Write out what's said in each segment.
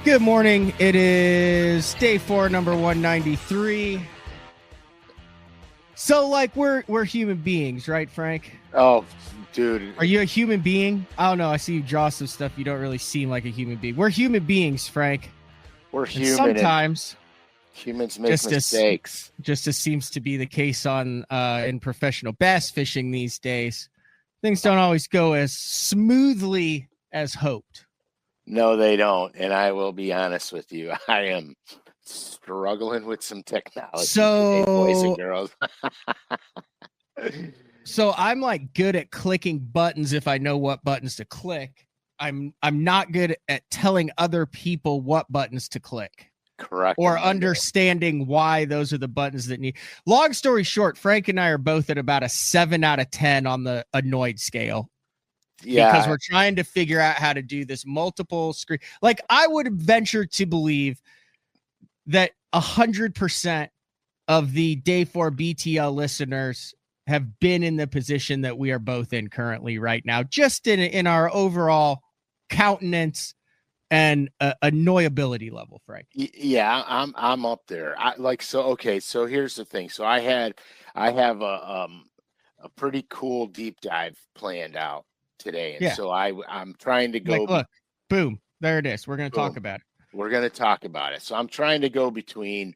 Good morning. It is day 4, number 193. So, like, we're human beings, right, Frank? Oh, dude. Are you a human being? I don't know. I see you draw some stuff. You don't really seem like a human being. We're human beings, Frank. We're And human. sometimes humans make mistakes. Just as seems to be the case on in professional bass fishing these days. Things don't always go as smoothly as hoped. No, they don't. And I will be honest with you. I am struggling with some technology today, boys and girls. So I'm like good at clicking buttons if I know what buttons to click. I'm not good at telling other people what buttons to click. Correct. Or understanding why those are the buttons that need. Long story short, Frank and I are both at about a 7 out of 10 on the annoyed scale. Yeah. Because we're trying to figure out how to do this multiple screen. Like, I would venture to believe that 100% of the Day 4 BTL listeners have been in the position that we are both in currently right now, just in our overall countenance and annoyability level, Frank. Yeah, I'm up there. So here's the thing. So I have a pretty cool deep dive planned out today, and so I'm trying to go. Look, boom, there it is. We're going to talk about it. We're going to talk about it. So I'm trying to go between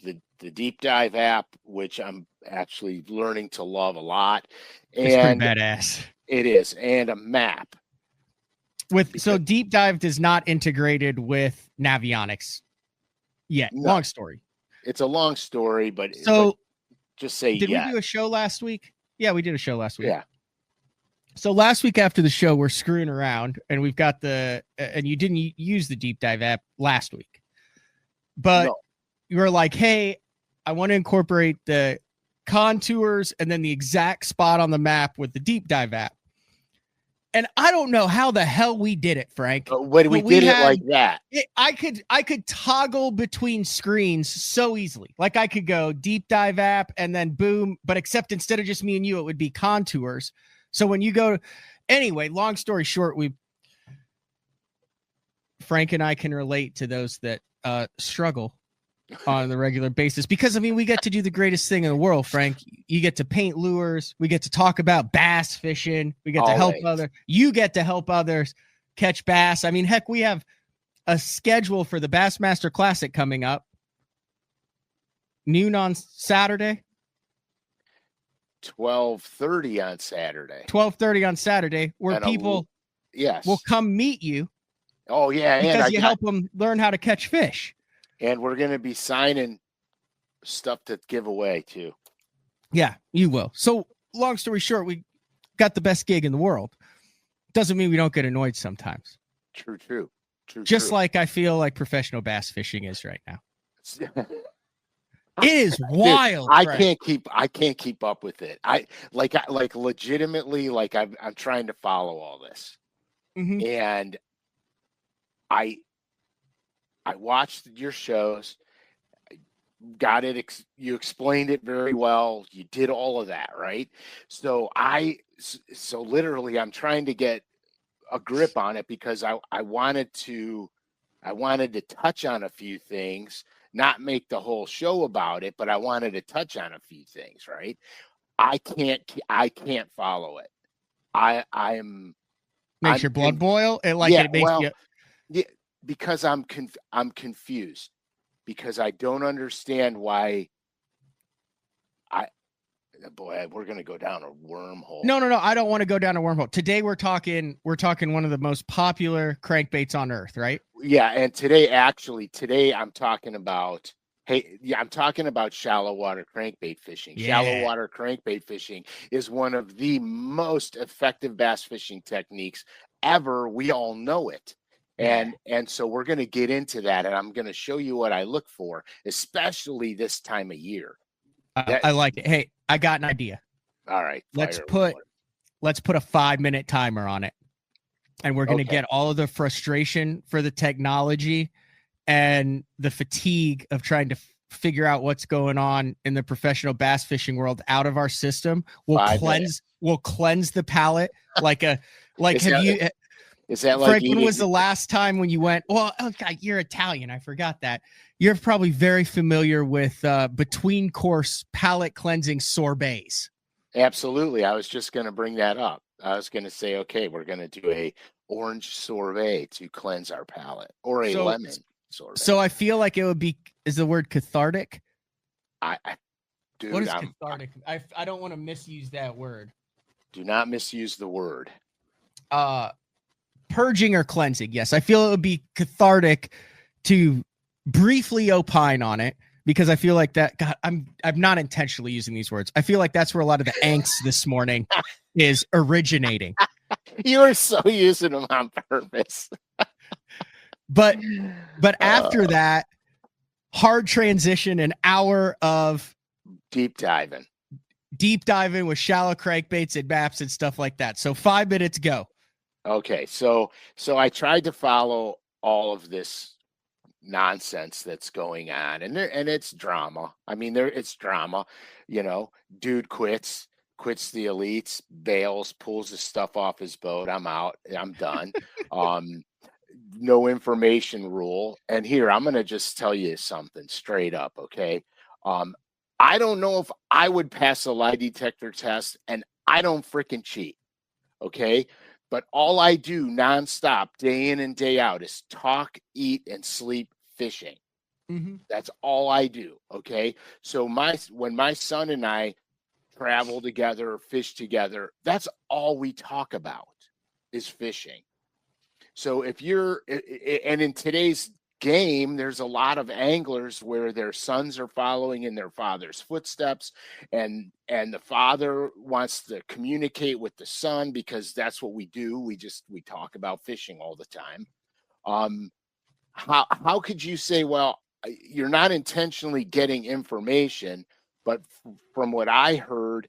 the deep dive app, which I'm actually learning to love a lot, and it's pretty badass. It is, and a map. So deep dive does not integrated with Navionics yet. No. Long story. It's a long story, but just say did we do a show last week? Yeah, we did a show last week. Yeah. So last week after the show, we're screwing around, and we've got and you didn't use the deep dive app last week, but you were like, hey, I want to incorporate the contours and then the exact spot on the map with the deep dive app. And I don't know how the hell we did it, Frank. When we did it like that. I could toggle between screens so easily. Like, I could go deep dive app and then boom, but except instead of just me and you, it would be contours. So when you go anyway, long story short, Frank and I can relate to those that struggle on the regular basis, because I mean, we get to do the greatest thing in the world, Frank. You get to paint lures, we get to talk about bass fishing, we get to help you get to help others catch bass. I mean, heck, we have a schedule for the Bassmaster Classic coming up, noon on Saturday, 12:30 on Saturday. 12:30 on Saturday, where people will come meet you. Oh yeah, because you help them learn how to catch fish. And we're going to be signing stuff to give away too. Yeah, you will. So long story short, we got the best gig in the world. Doesn't mean we don't get annoyed sometimes. True. Just like I feel like professional bass fishing is right now. It is wild. Dude, I can't keep up with it. I legitimately, like I'm trying to follow all this. Mm-hmm. And I watched your shows, got it. You explained it very well. You did all of that, right? So literally I'm trying to get a grip on it, because I wanted to touch on a few things, not make the whole show about it, but I wanted to touch on a few things, right? I can't follow it. Makes your blood boil? It makes you... Yeah, because I'm confused, because I don't understand why. We're going to go down a wormhole. No. I don't want to go down a wormhole. Today we're talking one of the most popular crankbaits on earth, right? Yeah. And today I'm talking about, I'm talking about shallow water crankbait fishing. Yeah. Shallow water crankbait fishing is one of the most effective bass fishing techniques ever. We all know it. And so we're going to get into that, and I'm going to show you what I look for, especially this time of year. I like it. Hey, I got an idea. All right. Let's put a 5-minute timer on it, and we're going to get all of the frustration for the technology and the fatigue of trying to figure out what's going on in the professional bass fishing world out of our system. We'll cleanse the palate. Is that like Frank, when was the last time when you went, well, okay, you're Italian. I forgot that. You're probably very familiar with between course palate cleansing sorbets. Absolutely. I was just going to bring that up. I was going to say, okay, we're going to do a orange sorbet to cleanse our palate, or a lemon sorbet. So I feel like it would be, is the word cathartic? Dude, what is cathartic? I don't want to misuse that word. Do not misuse the word. Purging or cleansing. Yes. I feel it would be cathartic to briefly opine on it, because I feel like that, God, I'm not intentionally using these words. I feel like that's where a lot of the angst this morning is originating. You are so using them on purpose. But after that, hard transition, an hour of deep diving with shallow crankbaits and maps and stuff like that. So 5 minutes, go. Okay. So I tried to follow all of this nonsense that's going on, and it's drama. I mean, it's drama. Dude quits the elites, bails, pulls his stuff off his boat. I'm out. I'm done. No information rule. And here, I'm going to just tell you something straight up. Okay. I don't know if I would pass a lie detector test, and I don't freaking cheat. Okay. But all I do nonstop, day in and day out, is talk, eat, and sleep fishing. Mm-hmm. That's all I do. Okay. So when my son and I travel together, fish together, that's all we talk about is fishing. So and in today's game, there's a lot of anglers where their sons are following in their father's footsteps, and the father wants to communicate with the son, because that's what we do. We talk about fishing all the time. How could you say, well, you're not intentionally getting information, but from what I heard,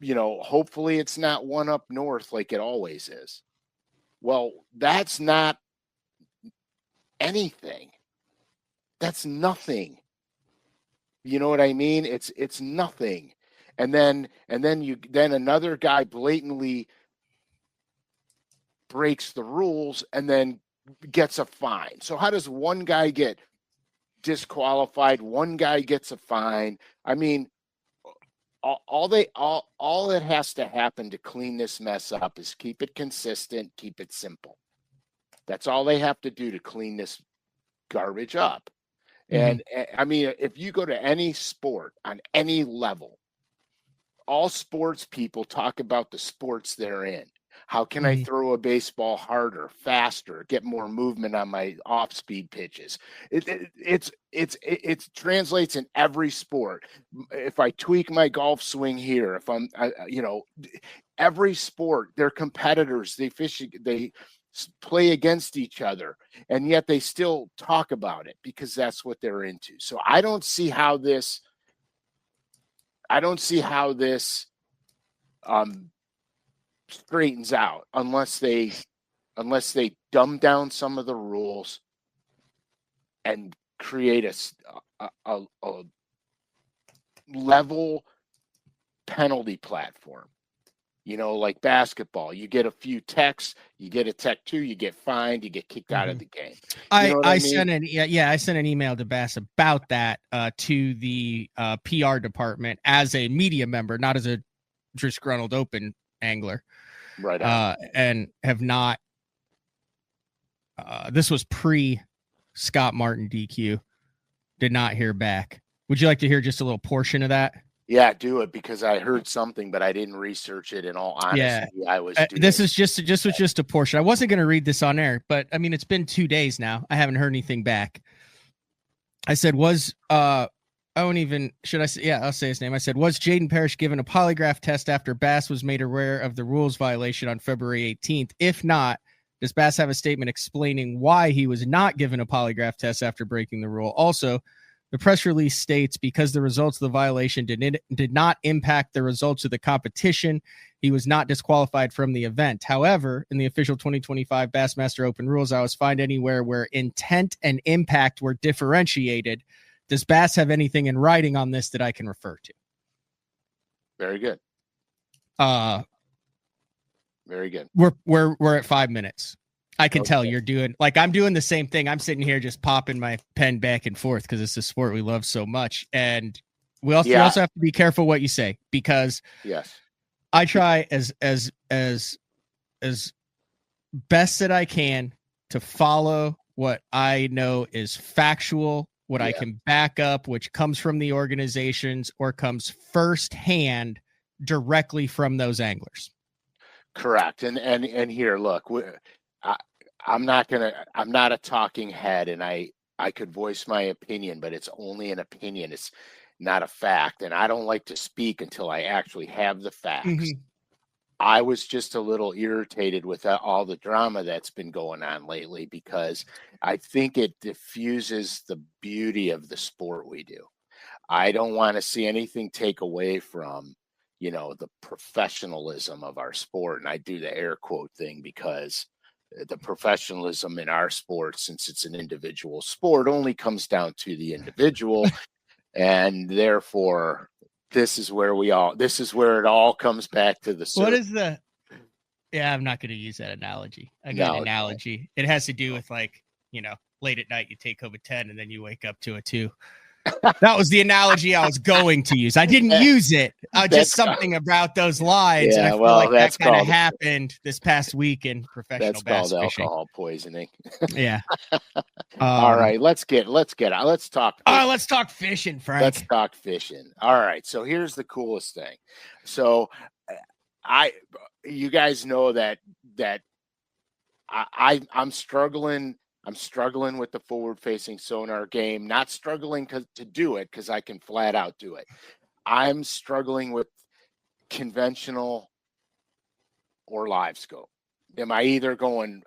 hopefully it's not one up north like it always is. Well, that's not anything. That's nothing. You know what I mean? It's nothing. And then another guy blatantly breaks the rules and then gets a fine. So how does one guy get disqualified? One guy gets a fine. I mean, all that has to happen to clean this mess up is keep it consistent, keep it simple. That's all they have to do to clean this garbage up. Mm-hmm. And I mean, if you go to any sport on any level, all sports people talk about the sports they're in. How can I throw a baseball harder, faster, get more movement on my off-speed pitches? It translates in every sport. If I tweak my golf swing here, if I'm, every sport, they're competitors. They fish, they play against each other, and yet they still talk about it because that's what they're into. So I don't see how this straightens out unless they dumb down some of the rules and create a level penalty platform. Like basketball, you get a few techs, you get a tech 2, you get fined, you get kicked out of the game. I sent an email to Bass about that to the PR department as a media member, not as a disgruntled open angler. Right. And have not. This was pre Scott Martin DQ. Did not hear back. Would you like to hear just a little portion of that? Yeah, do it, because I heard something, but I didn't research it. In all honesty, I was. This is just a portion. I wasn't going to read this on air, but I mean, it's been 2 days now. I haven't heard anything back. I said, should I say? Yeah, I'll say his name. I said, was Jaden Parrish given a polygraph test after Bass was made aware of the rules violation on February 18th? If not, does Bass have a statement explaining why he was not given a polygraph test after breaking the rule? Also, the press release states because the results of the violation did not impact the results of the competition, he was not disqualified from the event. However, in the official 2025 Bassmaster Open rules, I was fined anywhere where intent and impact were differentiated. Does Bass have anything in writing on this that I can refer to? Very good. Very good. We're at 5 minutes. I can tell you're doing, like, I'm doing the same thing. I'm sitting here just popping my pen back and forth because it's a sport we love so much. And we also have to be careful what you say, because I try as best that I can to follow what I know is factual, what I can back up, which comes from the organizations or comes firsthand directly from those anglers. Correct. And here, look, I'm not a talking head, and I could voice my opinion, but it's only an opinion. It's not a fact. And I don't like to speak until I actually have the facts. Mm-hmm. I was just a little irritated with all the drama that's been going on lately, because I think it diffuses the beauty of the sport we do. I don't want to see anything take away from, the professionalism of our sport. And I do the air quote thing because the professionalism in our sport, since it's an individual sport, only comes down to the individual. And therefore, this is where it all comes back to the surf. What is I'm not going to use that analogy. I got an analogy. It has to do with, like, late at night you take home a 10 and then you wake up to a 2. That was the analogy I was going to use. I didn't use it. Just something about those lines. Yeah, and I feel like that kind of happened this past week in professional bass fishing. That's called alcohol poisoning. Yeah. All right, let's get out. Let's talk. Let's talk fishing, Frank. Let's talk fishing. All right. So here's the coolest thing. So you guys know that I'm struggling. I'm struggling with the forward-facing sonar game. Not struggling to do it, because I can flat out do it. I'm struggling with conventional or live scope. I'm either all in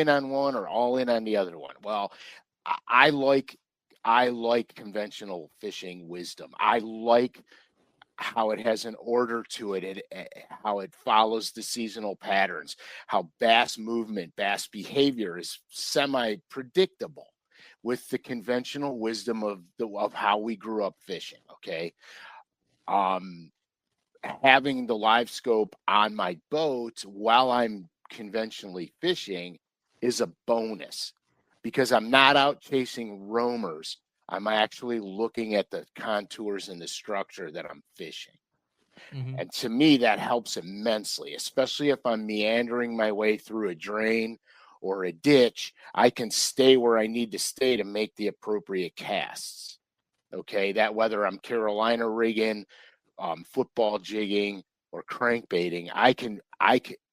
on one or all in on the other one. Well, I like conventional fishing wisdom. I like how it has an order to it, how it follows the seasonal patterns, how bass movement, bass behavior is semi-predictable with the conventional wisdom of how we grew up fishing. Okay. Having the live scope on my boat while I'm conventionally fishing is a bonus, because I'm not out chasing roamers. I'm actually looking at the contours and the structure that I'm fishing. Mm-hmm. And to me, that helps immensely, especially if I'm meandering my way through a drain or a ditch. I can stay where I need to stay to make the appropriate casts. Okay, that whether I'm Carolina rigging, football jigging, or crankbaiting,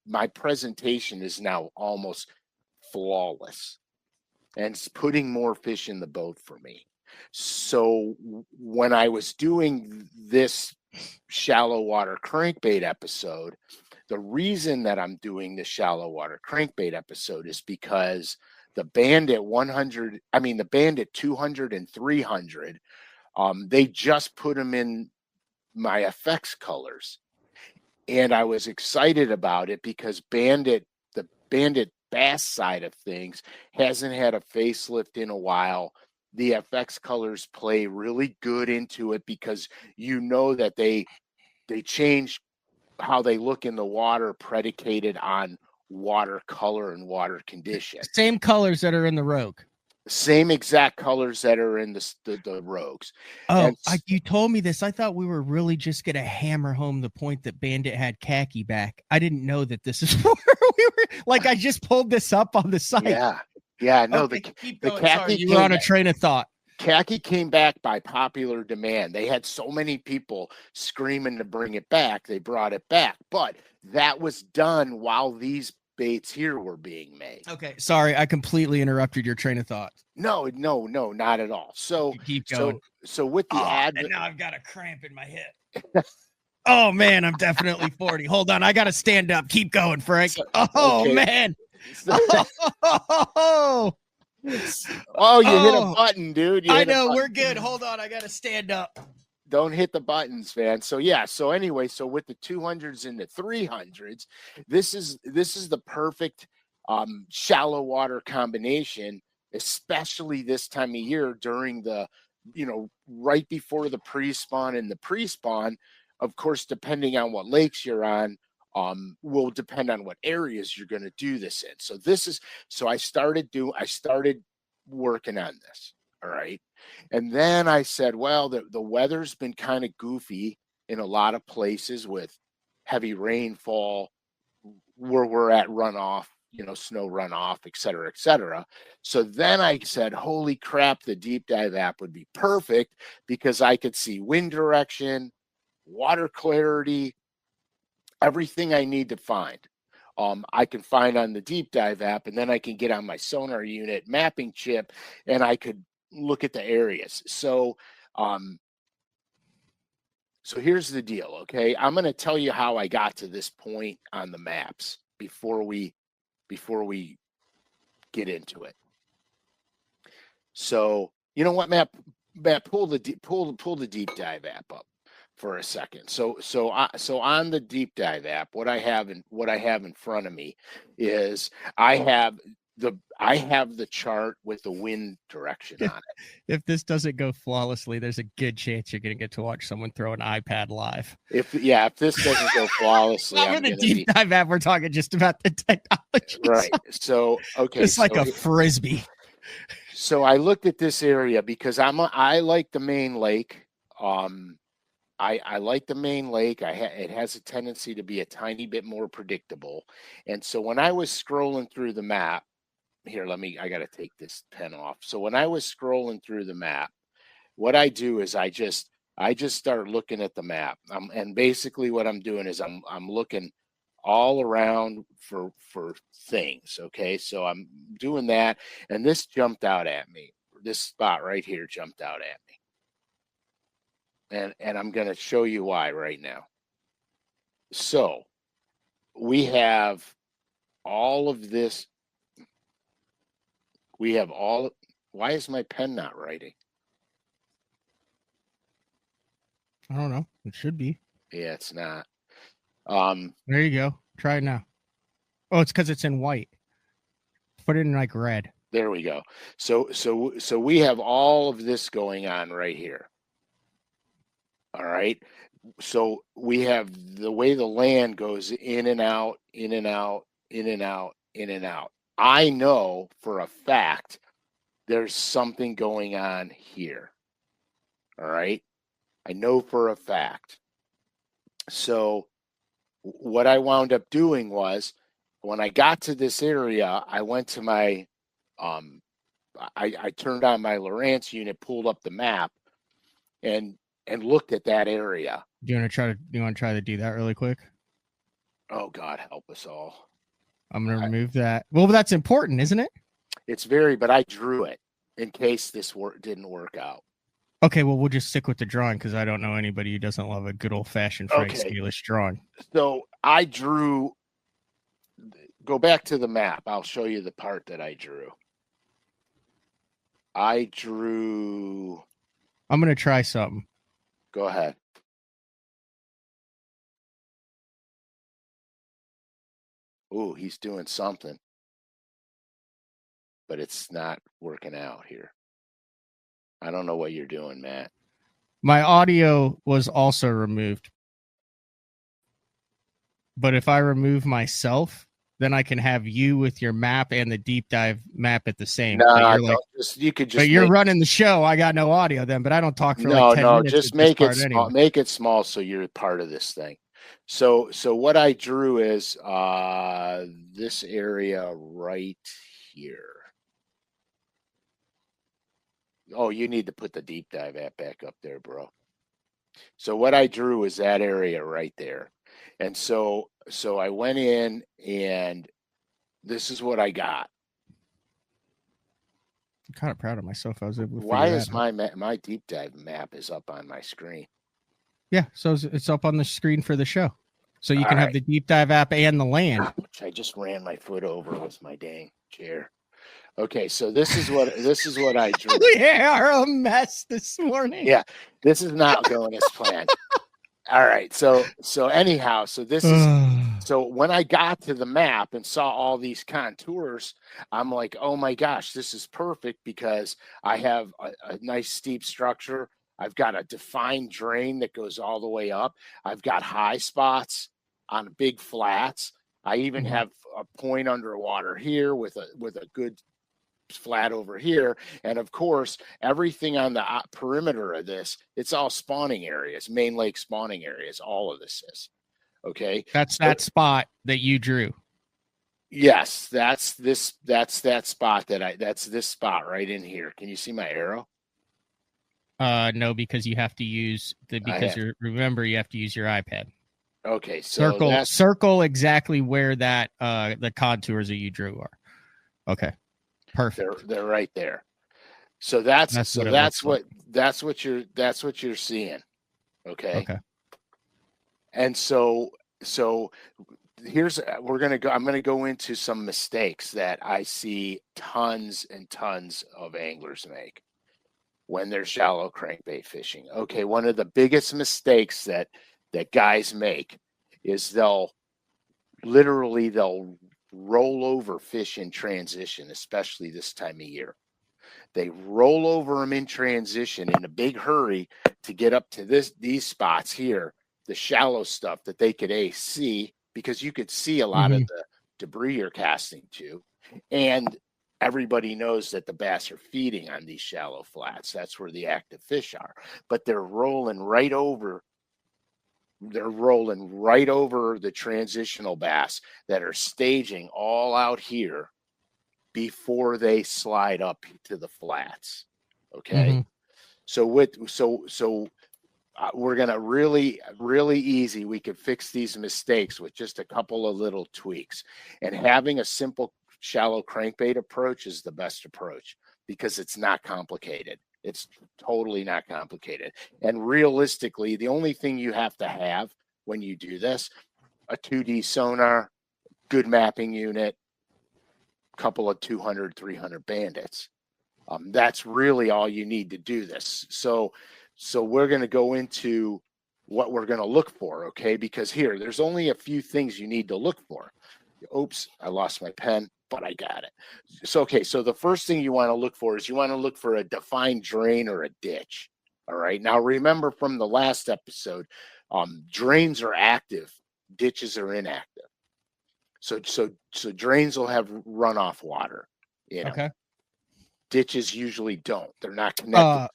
my presentation is now almost flawless, and it's putting more fish in the boat for me. So when I was doing this shallow water crankbait episode, the reason that I'm doing the shallow water crankbait episode is because the Bandit 200 and 300, they just put them in my FX colors. And I was excited about it because the Bandit bass side of things hasn't had a facelift in a while. The FX colors play really good into it, because that they change how they look in the water predicated on water color and water condition. Same colors that are in the Rogue. Same exact colors that are in the Rogues. Oh, you told me this. I thought we were really just going to hammer home the point that Bandit had khaki back. I didn't know that this is where we were. Like, I just pulled this up on the site. Yeah. No, okay, the khaki. Sorry, you were on a train of thought. Khaki came back by popular demand. They had so many people screaming to bring it back. They brought it back, but that was done while these baits here were being made. Okay, sorry, I completely interrupted your train of thought. No, not at all. So keep going. So with the and now I've got a cramp in my hip. Oh man, I'm definitely 40. Hold on, I gotta stand up. Keep going, Frank. Man. You hit a button, dude. I know, we're good. Hold on, I gotta stand up. Don't hit the buttons, man. So anyway, so with the 200s and the 300s, this is the perfect shallow water combination, especially this time of year during the, right before the pre-spawn and the pre-spawn. Of course, depending on what lakes you're on, will depend on what areas you're going to do this in. So I started working on this. All right. And then I said, well, the weather's been kind of goofy in a lot of places with heavy rainfall where we're at runoff, snow runoff, et cetera, et cetera. So then I said, holy crap, the deep dive app would be perfect because I could see wind direction, water clarity, everything I need to find. I can find on the deep dive app, and then I can get on my sonar unit mapping chip and I could look at the areas. So here's the deal. Okay. I'm going to tell you how I got to this point on the maps before we get into it. So, you know what, Matt, pull the deep dive app up for a second. So on the deep dive app, what I have in front of me is I have the chart with the wind direction on it. If this doesn't go flawlessly, there's a good chance you're going to get to watch someone throw an iPad live. If this doesn't go flawlessly, I'm the deep dive app. We're talking just about the technology. Right. So, okay. It's like a Frisbee. So I looked at this area because I like the main lake. I like the main lake. It has a tendency to be a tiny bit more predictable. And so when I was scrolling through the map, I got to take this pen off. So when I was scrolling through the map, what I do is I just start looking at the map. And basically what I'm doing is I'm looking all around for things. Okay. So I'm doing that. And this jumped out at me. This spot right here jumped out at me. And I'm going to show you why right now. So we have all of this. Why is my pen not writing? I don't know. It should be. Yeah, it's not. There you go. Try it now. Oh, it's because it's in white. Put it in like red. There we go. So we have all of this going on right here. All right. So we have the way the land goes in and out, in and out, in and out, in and out. I know for a fact there's something going on here. All right. I know for a fact. So what I wound up doing was when I got to this area, I went to my, I turned on my Lowrance unit, pulled up the map and looked at that area. Do you want to try to do that really quick? Oh God, help us all. I'm going to remove that. Well, that's important, isn't it? It's but I drew it in case this didn't work out. Okay, well, we'll just stick with the drawing because I don't know anybody who doesn't love a good old-fashioned Frank SCALISH drawing. So I drew, go back to the map. I'll show you the part that I drew. I'm going to try something. Go ahead. Ooh, he's doing something. But it's not working out here. I don't know what you're doing, Matt. My audio was also removed. But if I remove myself, then I can have you with your map and the deep dive map at the same. No, you could just. But you're running the show. I got no audio then, but I don't talk for like 10 minutes. Just make it small. Anyway. Make it small so you're part of this thing. So what I drew is this area right here. Oh, you need to put the deep dive app back up there, bro. So what I drew is that area right there. And so I went in and this is what I got. I'm kind of proud of myself. I was able to Why is my deep dive map is up on my screen? Yeah, so it's up on the screen for the show. So you can have the deep dive app and the land. I just ran my foot over with my dang chair. Okay, so this is what I drew. We are a mess this morning. Yeah, this is not going as planned. All right, so anyhow, so this is so when I got to the map and saw all these contours, I'm like, oh my gosh, this is perfect because I have a nice steep structure. I've got a defined drain that goes all the way up. I've got high spots. on big flats. I even have a point underwater here with a good flat over here. And of course, everything on the perimeter of this, it's all spawning areas, main lake spawning areas. All of this is okay. That's that spot that you drew. Yes, that's that spot that's this spot right in here. Can you see my arrow? No, because you have to use remember you have to use your iPad. Okay, so circle exactly where that the contours that you drew are. Okay. Perfect. They're right there. So that's what you're seeing. Okay. Okay. And so I'm going to go into some mistakes that I see tons and tons of anglers make when they're shallow crankbait fishing. Okay, one of the biggest mistakes that guys make is they'll roll over fish in transition, especially this time of year. They roll over them in transition in a big hurry to get up to these spots here, the shallow stuff that they could see, because you could see a lot of the debris you're casting to. And everybody knows that the bass are feeding on these shallow flats. That's where the active fish are. But they're rolling right over the transitional bass that are staging all out here before they slide up to the flats. Okay. So we're going to really easy. We could fix these mistakes with just a couple of little tweaks, and having a simple shallow crankbait approach is the best approach because it's not complicated. It's totally not complicated. And realistically, the only thing you have to have when you do this, a 2D sonar, good mapping unit, couple of 200, 300 bandits. That's really all you need to do this. So we're going to go into what we're going to look for, okay? Because there's only a few things you need to look for. Oops, I lost my pen, but I got it. So, okay, so the first thing you want to look for is a defined drain or a ditch, all right? Now, remember from the last episode, drains are active, ditches are inactive. So drains will have runoff water, Okay. Ditches usually don't. They're not connected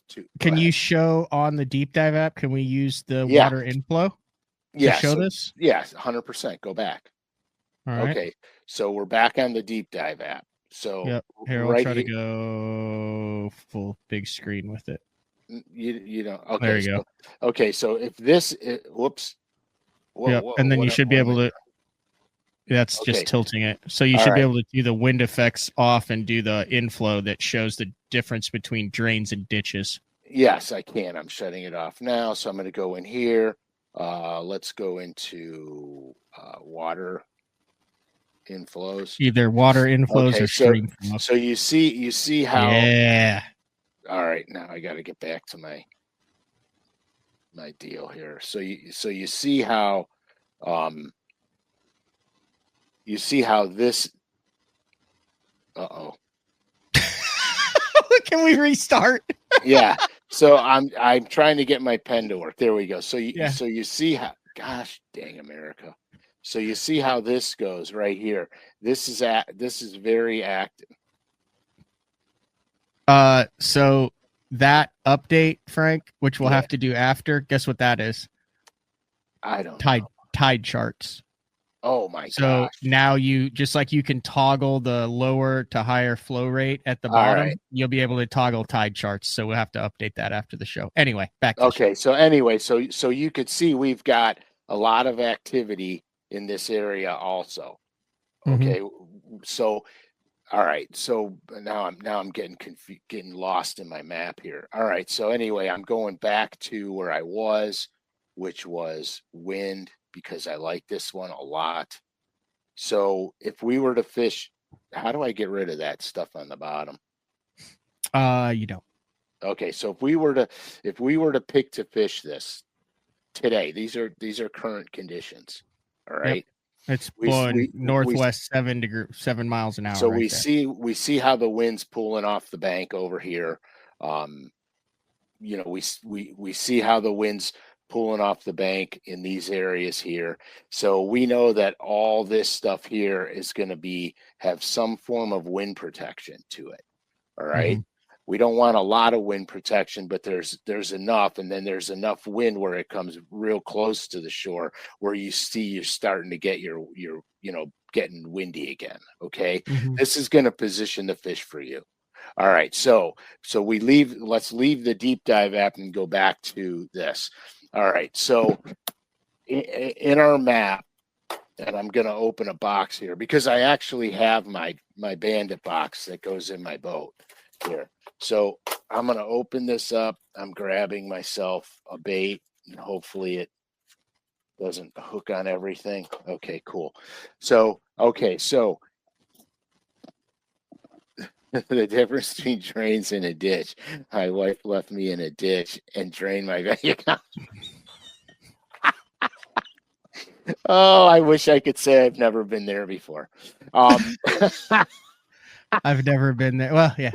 to. Can you show on the deep dive app? Can we use the water inflow to show this? Yes, 100%. Go back. All right. Okay, so we're back on the deep dive app. So here I'll try to go full big screen with it. You know. Okay, there you go. Okay, so if this, whoops. And then you should be able to. That's just tilting it. So you should be able to do the wind effects off and do the inflow that shows the difference between drains and ditches. Yes, I can. I'm shutting it off now. So I'm going to go in here. Let's go into water inflows. Either water inflows or stream flow. So you see how. Yeah. All right. Now I got to get back to my deal here. So you see how. You see how this. Can we restart? Yeah. So I'm trying to get my pen to work. There we go. So you see how. Gosh dang America. So you see how this goes right here. This is very active. So that update, Frank, which we'll have to do after. Guess what that is? I don't know. Tide charts. Oh my gosh. So now you can toggle the lower to higher flow rate at the bottom. Right. You'll be able to toggle tide charts. So we'll have to update that after the show. Anyway, back to the show. So anyway, so you could see we've got a lot of activity in this area also. Okay. So all right. So now I'm getting lost in my map here. All right. So anyway, I'm going back to where I was, which was wind, because I like this one a lot. So if we were to fish, how do I get rid of that stuff on the bottom? You don't. Okay, so if we were to pick to fish this today, these are current conditions. All right. Yep. It's blowing northwest 7 miles an hour. So we see how the wind's pulling off the bank over here. We see how the wind's pulling off the bank in these areas here. So we know that all this stuff here is going to have some form of wind protection to it. All right. We don't want a lot of wind protection, but there's enough, and then there's enough wind where it comes real close to the shore where you see you're starting to get your getting windy again. Okay. This is going to position the fish for you. All right. So let's leave the deep dive app and go back to this. All right. So in our map, and I'm going to open a box here because I actually have my Bandit box that goes in my boat here. So I'm going to open this up. I'm grabbing myself a bait, and hopefully it doesn't hook on everything. Okay, cool. So the difference between drains and a ditch. My wife left me in a ditch and drained my bank account. Oh, I wish I could say I've never been there before. I've never been there. Well, yeah.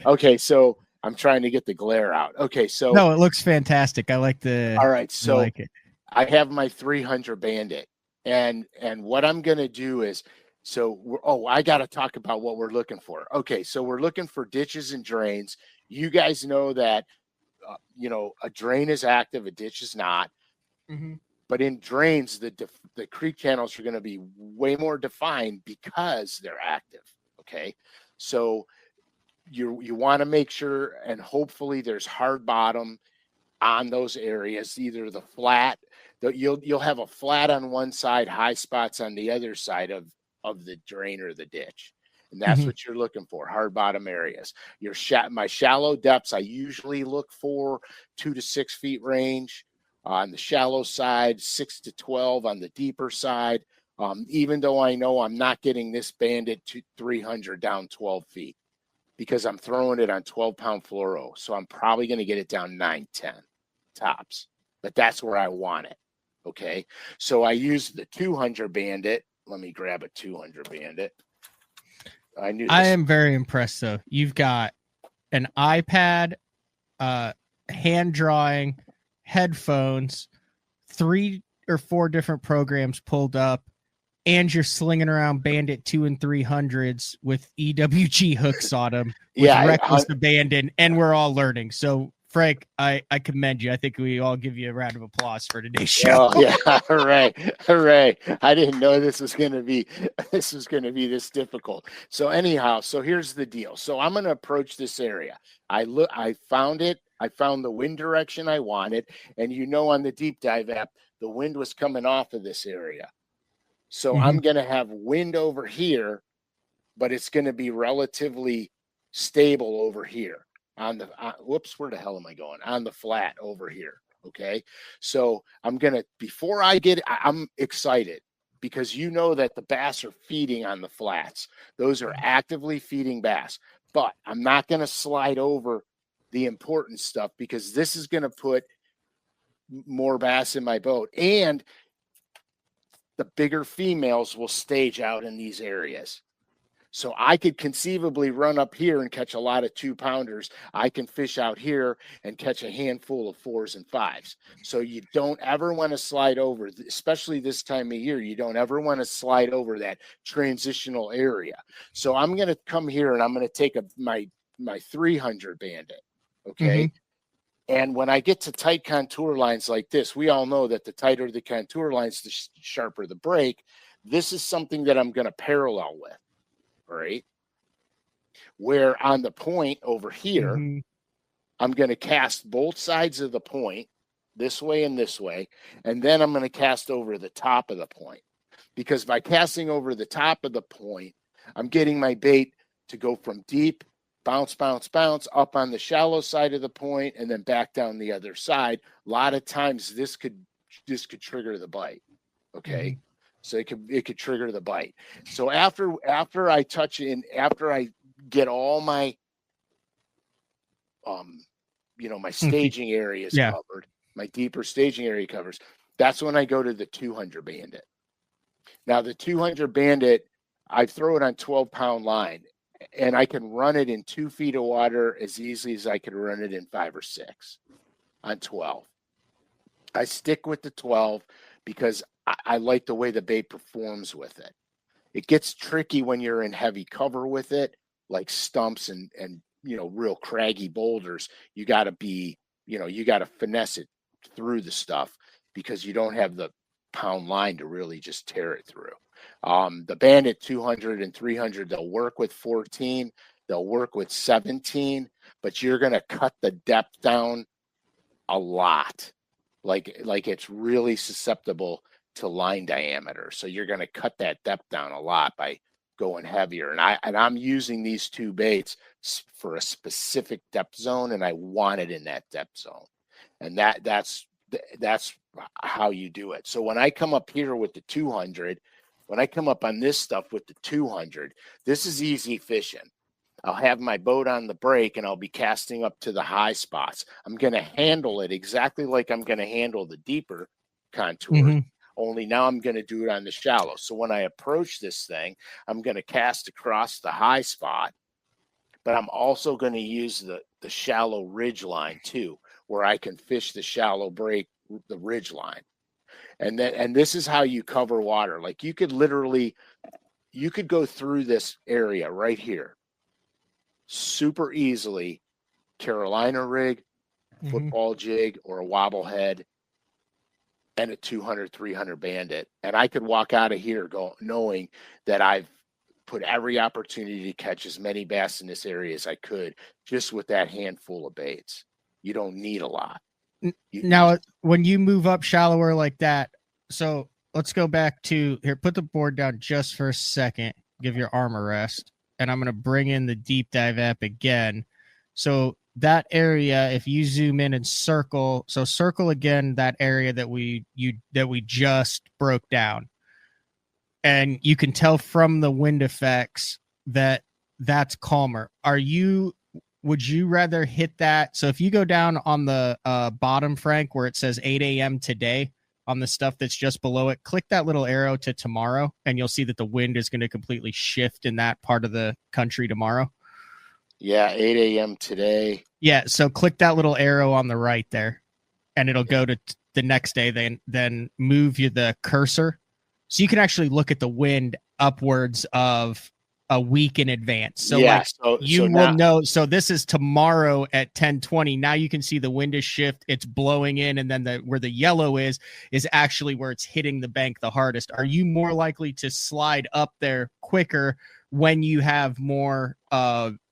Okay, so I'm trying to get the glare out. Okay, so no, it looks fantastic. I like the. All right, so I like it. I have my 300 Bandit, and what I'm gonna do is, I got to talk about what we're looking for. Okay, so we're looking for ditches and drains. You guys know that, a drain is active, a ditch is not. But in drains, the creek channels are going to be way more defined because they're active. Okay, so you want to make sure, and hopefully there's hard bottom on those areas. Either the flat, you'll have a flat on one side, high spots on the other side of the drain or the ditch, and that's what you're looking for. Hard bottom areas. My shallow depths, I usually look for 2 to 6 feet range. On the shallow side, 6 to 12 on the deeper side. Even though I know I'm not getting this Bandit to 300 down 12 feet because I'm throwing it on 12-pound fluoro. So I'm probably going to get it down 9, 10 tops, but that's where I want it. Okay. So I use the 200 Bandit. Let me grab a 200 Bandit. I am very impressed though. You've got an iPad, hand drawing, headphones, 3 or 4 different programs pulled up, and you're slinging around Bandit 2 and 300s with EWG hooks on them with reckless abandon, and we're all learning. So Frank, I commend you. I think we all give you a round of applause for today's show. Oh, yeah, hooray! I didn't know this was going to be this difficult. So anyhow, so here's the deal. So I'm going to approach this area. I found it. I found the wind direction I wanted, and on the deep dive app, the wind was coming off of this area. So I'm going to have wind over here, but it's going to be relatively stable over here on the, where the hell am I going? On the flat over here. Okay. So I'm excited because that the bass are feeding on the flats. Those are actively feeding bass, but I'm not going to slide over the important stuff because this is going to put more bass in my boat, and the bigger females will stage out in these areas. So I could conceivably run up here and catch a lot of 2-pounders. I can fish out here and catch a handful of 4s and 5s. So you don't ever want to slide over, especially this time of year. You don't ever want to slide over that transitional area. So I'm going to come here and I'm going to take my 300 Bandit. Okay. And when I get to tight contour lines like this, we all know that the tighter the contour lines, the sharper the break. This is something that I'm going to parallel with. All right. Where on the point over here, I'm going to cast both sides of the point this way and this way. And then I'm going to cast over the top of the point, because by casting over the top of the point, I'm getting my bait to go from deep, bounce, bounce, bounce up on the shallow side of the point, and then back down the other side. A lot of times this could trigger the bite. Okay. So it could trigger the bite. So after I touch in, after I get all my my staging areas covered, my deeper staging area covers, that's when I go to the 200 Bandit. Now the 200 Bandit, I throw it on 12-pound line, and I can run it in 2 feet of water as easily as I could run it in 5 or 6 on 12. I stick with the 12 because I like the way the bait performs with it. It gets tricky when you're in heavy cover with it, like stumps and real craggy boulders. You got to be, you got to finesse it through the stuff because you don't have the pound line to really just tear it through. The Bandit 200 and 300, they'll work with 14, they'll work with 17, but you're going to cut the depth down a lot. Like it's really susceptible to line diameter. So you're going to cut that depth down a lot by going heavier. And I'm using these two baits for a specific depth zone, and I want it in that depth zone. And that's how you do it. So when I come up here with the 200, when I come up on this stuff with the 200, this is easy fishing. I'll have my boat on the break and I'll be casting up to the high spots. I'm going to handle it exactly like I'm going to handle the deeper contour, only now I'm going to do it on the shallow. So when I approach this thing, I'm going to cast across the high spot, but I'm also going to use the shallow ridge line too, where I can fish the shallow break, the ridge line. And this is how you cover water. Like you could go through this area right here super easily, Carolina rig, football jig, or a wobble head, and a 200, 300 Bandit. And I could walk out of here knowing that I've put every opportunity to catch as many bass in this area as I could just with that handful of baits. You don't need a lot. Now, when you move up shallower like that, so let's go back to here, put the board down just for a second, give your arm a rest. And I'm going to bring in the deep dive app again. So that area, if you zoom in and circle again that area that we just broke down. And you can tell from the wind effects that that's calmer. Would you rather hit that? So if you go down on the bottom, Frank, where it says 8 a.m. today, on the stuff that's just below it, click that little arrow to tomorrow, and you'll see that the wind is going to completely shift in that part of the country tomorrow. Yeah, 8 a.m. today. Yeah, so click that little arrow on the right there, and it'll go to the next day. Then move the cursor, so you can actually look at the wind upwards of a week in advance. So yeah, will know. So this is tomorrow at 10:20. Now you can see the wind is shift. It's blowing in, and then where the yellow is actually where it's hitting the bank the hardest. Are you more likely to slide up there quicker when you have more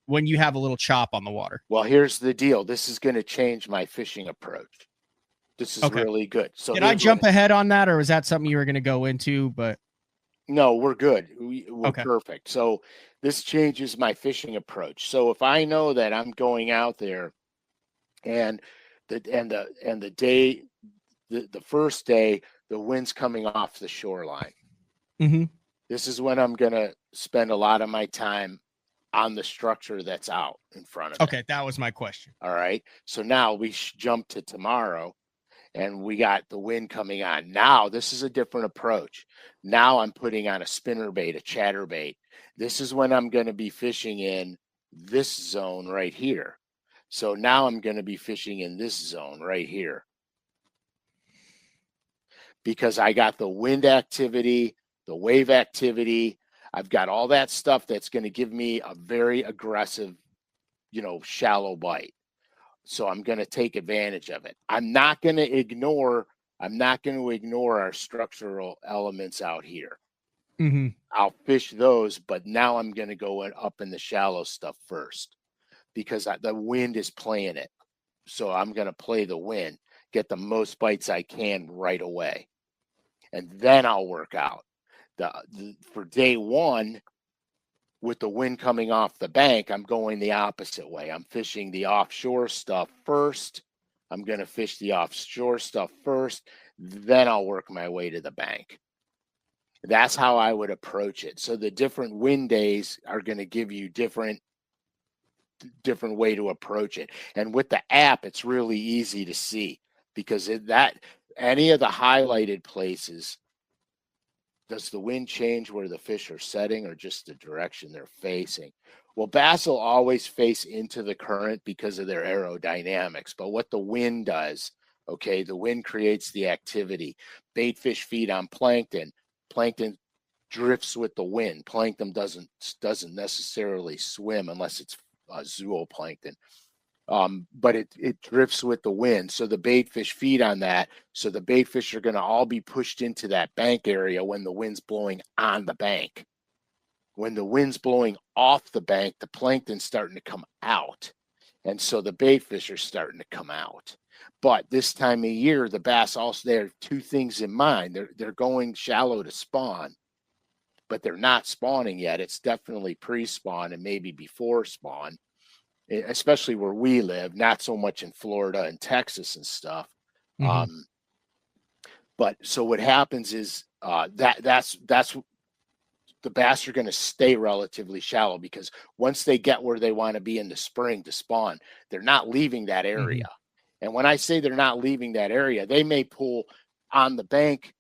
when you have a little chop on the water? Well, here's the deal. This is going to change my fishing approach. This is really good. So did I jump ahead on that, or was that something you were going to go into? But no, we're good. We're perfect. So this changes my fishing approach. So if I know that I'm going out there and the first day, the wind's coming off the shoreline. This is when I'm going to spend a lot of my time on the structure that's out in front of me. Okay, that was my question. All right. So now we jump to tomorrow. And we got the wind coming on. Now, this is a different approach. Now I'm putting on a spinnerbait, a chatterbait. This is when I'm going to be fishing in this zone right here. So now I'm going to be fishing in this zone right here. Because I got the wind activity, the wave activity. I've got all that stuff that's going to give me a very aggressive, shallow bite. So I'm going to take advantage of it. I'm not going to ignore our structural elements out here. I'll fish those, but now I'm going to go up in the shallow stuff first because the wind is playing it. So I'm going to play the wind, get the most bites I can right away. And then I'll work out. For day one, with the wind coming off the bank, I'm going the opposite way. I'm fishing the offshore stuff first. I'm going to fish the offshore stuff first. Then I'll work my way to the bank. That's how I would approach it. So the different wind days are going to give you different way to approach it. And with the app, it's really easy to see because any of the highlighted places, does the wind change where the fish are setting or just the direction they're facing? Well, bass will always face into the current because of their aerodynamics. But what the wind does, Okay, the wind creates the activity. Bait fish feed on plankton. Plankton drifts with the wind. Plankton doesn't necessarily swim unless it's zooplankton. But it drifts with the wind. So the bait fish feed on that. So the bait fish are going to all be pushed into that bank area when the wind's blowing on the bank. When the wind's blowing off the bank, the plankton's starting to come out. And so the bait fish are starting to come out. But this time of year, the bass also, they have two things in mind. They're going shallow to spawn, but they're not spawning yet. It's definitely pre-spawn and maybe before spawn, especially where we live, not so much in Florida and Texas and stuff. Mm-hmm. But so what happens is that's the bass are going to stay relatively shallow, because once they get where they want to be in the spring to spawn, they're not leaving that area. Mm-hmm. And when I say they're not leaving that area, they may pull on the bank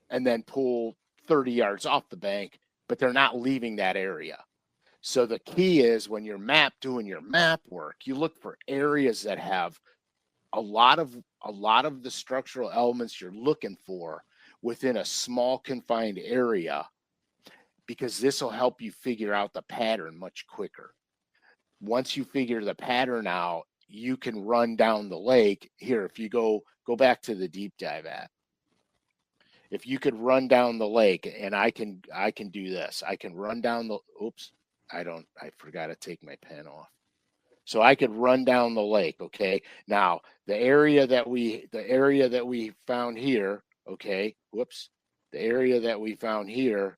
and then pull 30 yards off the bank, but they're not leaving that area. So the key is, when you're doing your map work, you look for areas that have a lot of the structural elements you're looking for within a small confined area, because this will help you figure out the pattern much quicker. Once you figure the pattern out, you can run down the lake. Here, if you go back to the deep dive app, if you could run down the lake, and I can do this. I can run down the, I forgot to take my pen off. So I could run down the lake. Okay. Now the area that we found here, okay. The area that we found here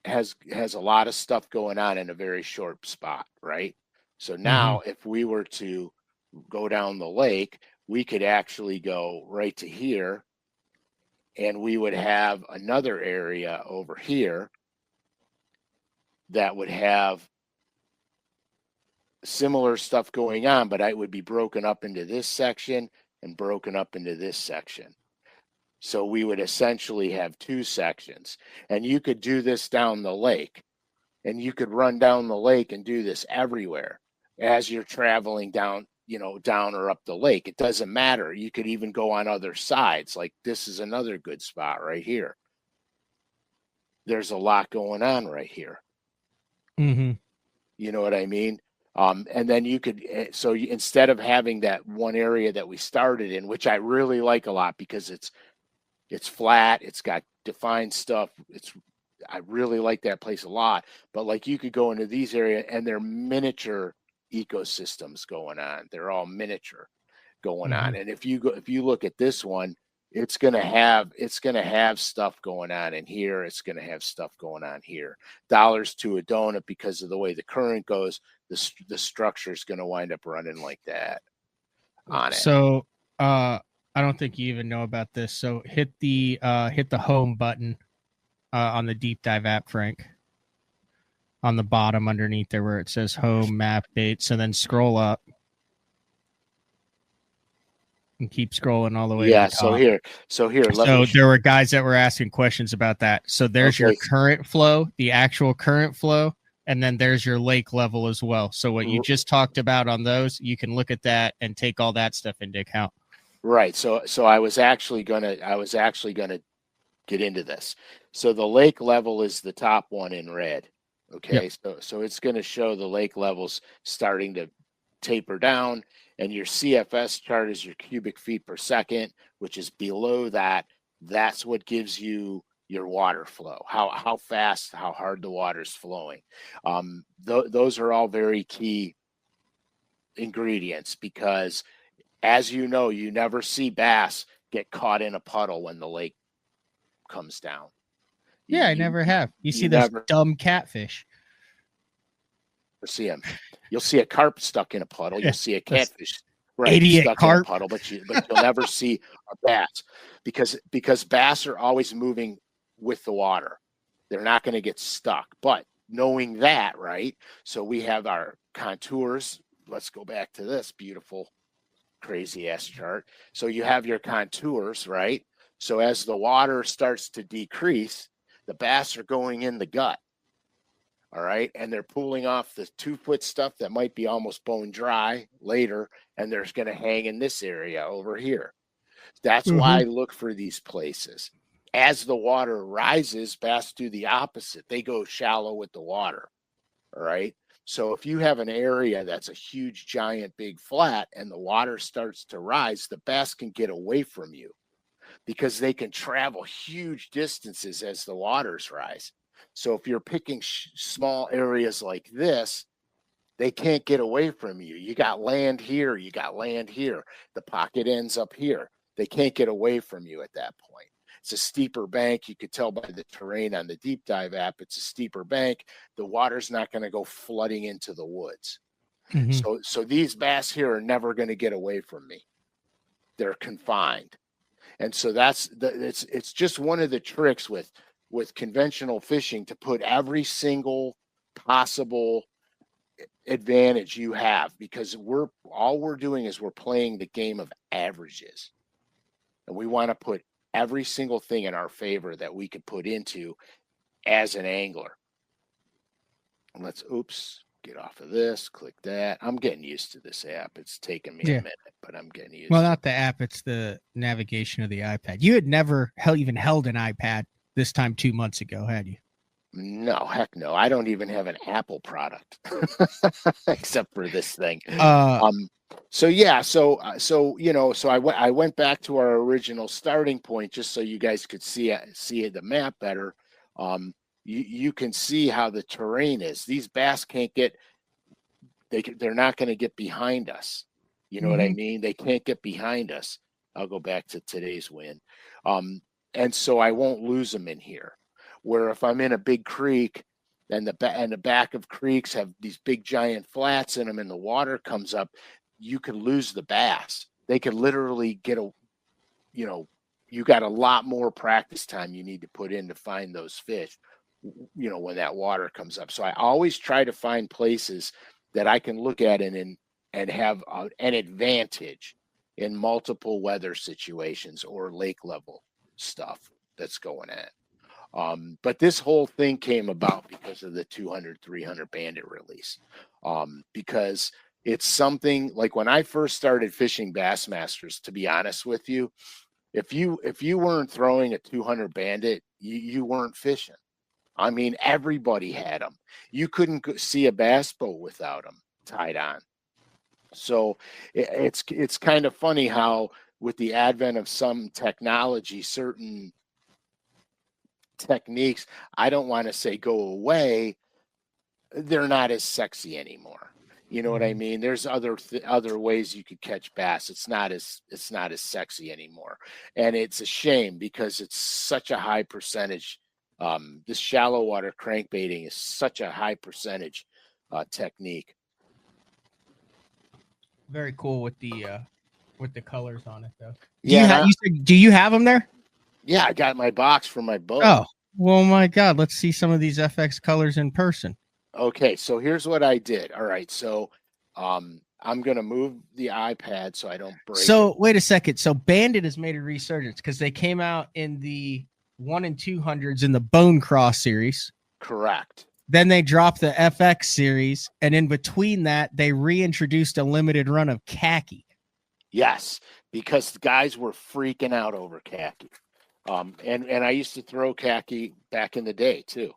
has a lot of stuff going on in a very short spot, right? So now if we were to go down the lake, we could actually go right to here, and we would have another area over here that would have similar stuff going on, but it would be broken up into this section and broken up into this section. So we would essentially have two sections, and you could do this down the lake, and you could run down the lake and do this everywhere as you're traveling down, down or up the lake. It doesn't matter. You could even go on other sides. Like this is another good spot right here. There's a lot going on right here. Mm-hmm. You know what I mean? And then you could, so instead of having that one area that we started in, which I really like a lot because it's flat, it's got defined stuff. I really like that place a lot. But like, you could go into these areas and they're miniature ecosystems going on. They're all miniature going on. And if you look at this one, it's going to have stuff going on in here. It's going to have stuff going on here. Dollars to a donut, because of the way the current goes, the structure is going to wind up running like that on it. So I don't think you even know about this. So hit the home button on the deep dive app, Frank, on the bottom underneath there where it says home map baits, and then scroll up and keep scrolling all the way. Yeah. To the top. So here. So there were guys that were asking questions about that. So there's your current flow, the actual current flow, and then there's your lake level as well. So what you just talked about on those, you can look at that and take all that stuff into account. Right. So I was actually gonna get into this. So the lake level is the top one in red. Okay. Yep. So it's going to show the lake levels starting to taper down, and your CFS chart is your cubic feet per second, which is below that. That's what gives you your water flow, how fast, how hard the water is flowing. Those are all very key ingredients, because as you know, you never see bass get caught in a puddle when the lake comes down. I never have. You see those dumb catfish. See them. You'll see a carp stuck in a puddle. You'll see a catfish, idiot stuck carp in a puddle, but you'll never see a bass, because bass are always moving with the water. They're not going to get stuck. But knowing that, right? So we have our contours. Let's go back to this beautiful, crazy ass chart. So you have your contours, right? So as the water starts to decrease, the bass are going in the gut. All right. And they're pulling off the 2-foot stuff that might be almost bone dry later. And there's going to hang in this area over here. That's why I look for these places. As the water rises, bass do the opposite. They go shallow with the water. All right. So if you have an area that's a huge, giant, big flat and the water starts to rise, the bass can get away from you because they can travel huge distances as the waters rise. So if you're picking small areas like this, they can't get away from you. You got land here, you got land here. The pocket ends up here. They can't get away from you at that point. It's a steeper bank. You could tell by the terrain on the deep dive app, it's a steeper bank. The water's not going to go flooding into the woods. So these bass here are never going to get away from me. They're confined. And so it's just one of the tricks with conventional fishing to put every single possible advantage you have, because all we're doing is we're playing the game of averages, and we want to put every single thing in our favor that we could put into as an angler. And let's get off of this, click that. I'm getting used to this app. It's taken me a minute, but I'm getting used to it. Not the app, it's the navigation of the iPad. You had never even held an iPad this time 2 months ago, had you? No, heck no. I don't even have an Apple product except for this thing. So I went back to our original starting point just so you guys could see the map better. You can see how the terrain is. These bass can't get, they're not going to get behind us. You know what I mean? They can't get behind us. I'll go back to today's wind. And so I won't lose them in here. Where if I'm in a big creek and the back of creeks have these big giant flats in them and the water comes up, you could lose the bass. They could literally get you got a lot more practice time you need to put in to find those fish, when that water comes up. So I always try to find places that I can look at and have an advantage in multiple weather situations or lake level stuff that's going on. But this whole thing came about because of the 200, 300 Bandit release. Because it's something like when I first started fishing Bassmasters, to be honest with you, if you weren't throwing a 200 Bandit, you weren't fishing. I mean, everybody had them. You couldn't see a bass boat without them tied on. So it's kind of funny how with the advent of some technology, certain techniques, I don't want to say go away, they're not as sexy anymore. You know what I mean? There's other ways you could catch bass. It's not as sexy anymore, and it's a shame because it's such a high percentage. This shallow water crankbaiting is such a high percentage technique. Very cool with the colors on it, though. Do you have them there? Yeah, I got my box for my boat. Oh, well, my God. Let's see some of these FX colors in person. Okay, so here's what I did. All right, so I'm going to move the iPad so I don't break it. Wait a second. So Bandit has made a resurgence because they came out in the 1 and 200s in the Bone Cross series. Correct. Then they dropped the FX series, and in between that, they reintroduced a limited run of khaki. Yes, because the guys were freaking out over khaki. And I used to throw khaki back in the day too.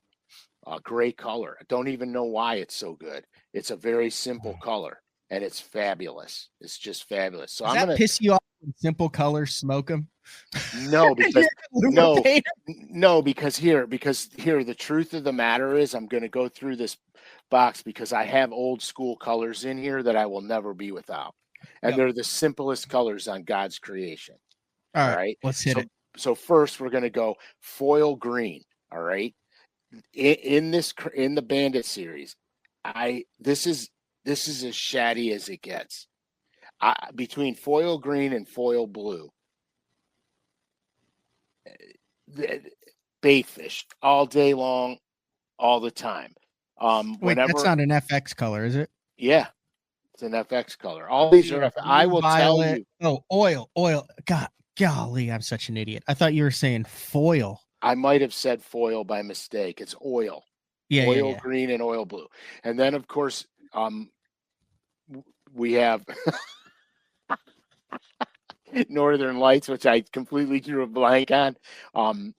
Gray color. I don't even know why it's so good. It's a very simple color and it's fabulous. It's just fabulous. So Does that piss you off when simple colors smoke them? No, because because here, the truth of the matter is I'm going to go through this box because I have old school colors in here that I will never be without. And they're the simplest colors on God's creation. All right. Let's hit it. So first we're going to go foil green. All right. In the Bandit series, this is as shatty as it gets. Between foil green and foil blue, bait fish all day long, all the time. Wait, that's not an FX color, is it? Yeah, it's an FX color. All these are. I will tell you. Oh, oil. Golly, I'm such an idiot. I thought you were saying foil. I might have said foil by mistake. It's oil. oil green and oil blue. And then, of course, we have Northern Lights, which I completely drew a blank on.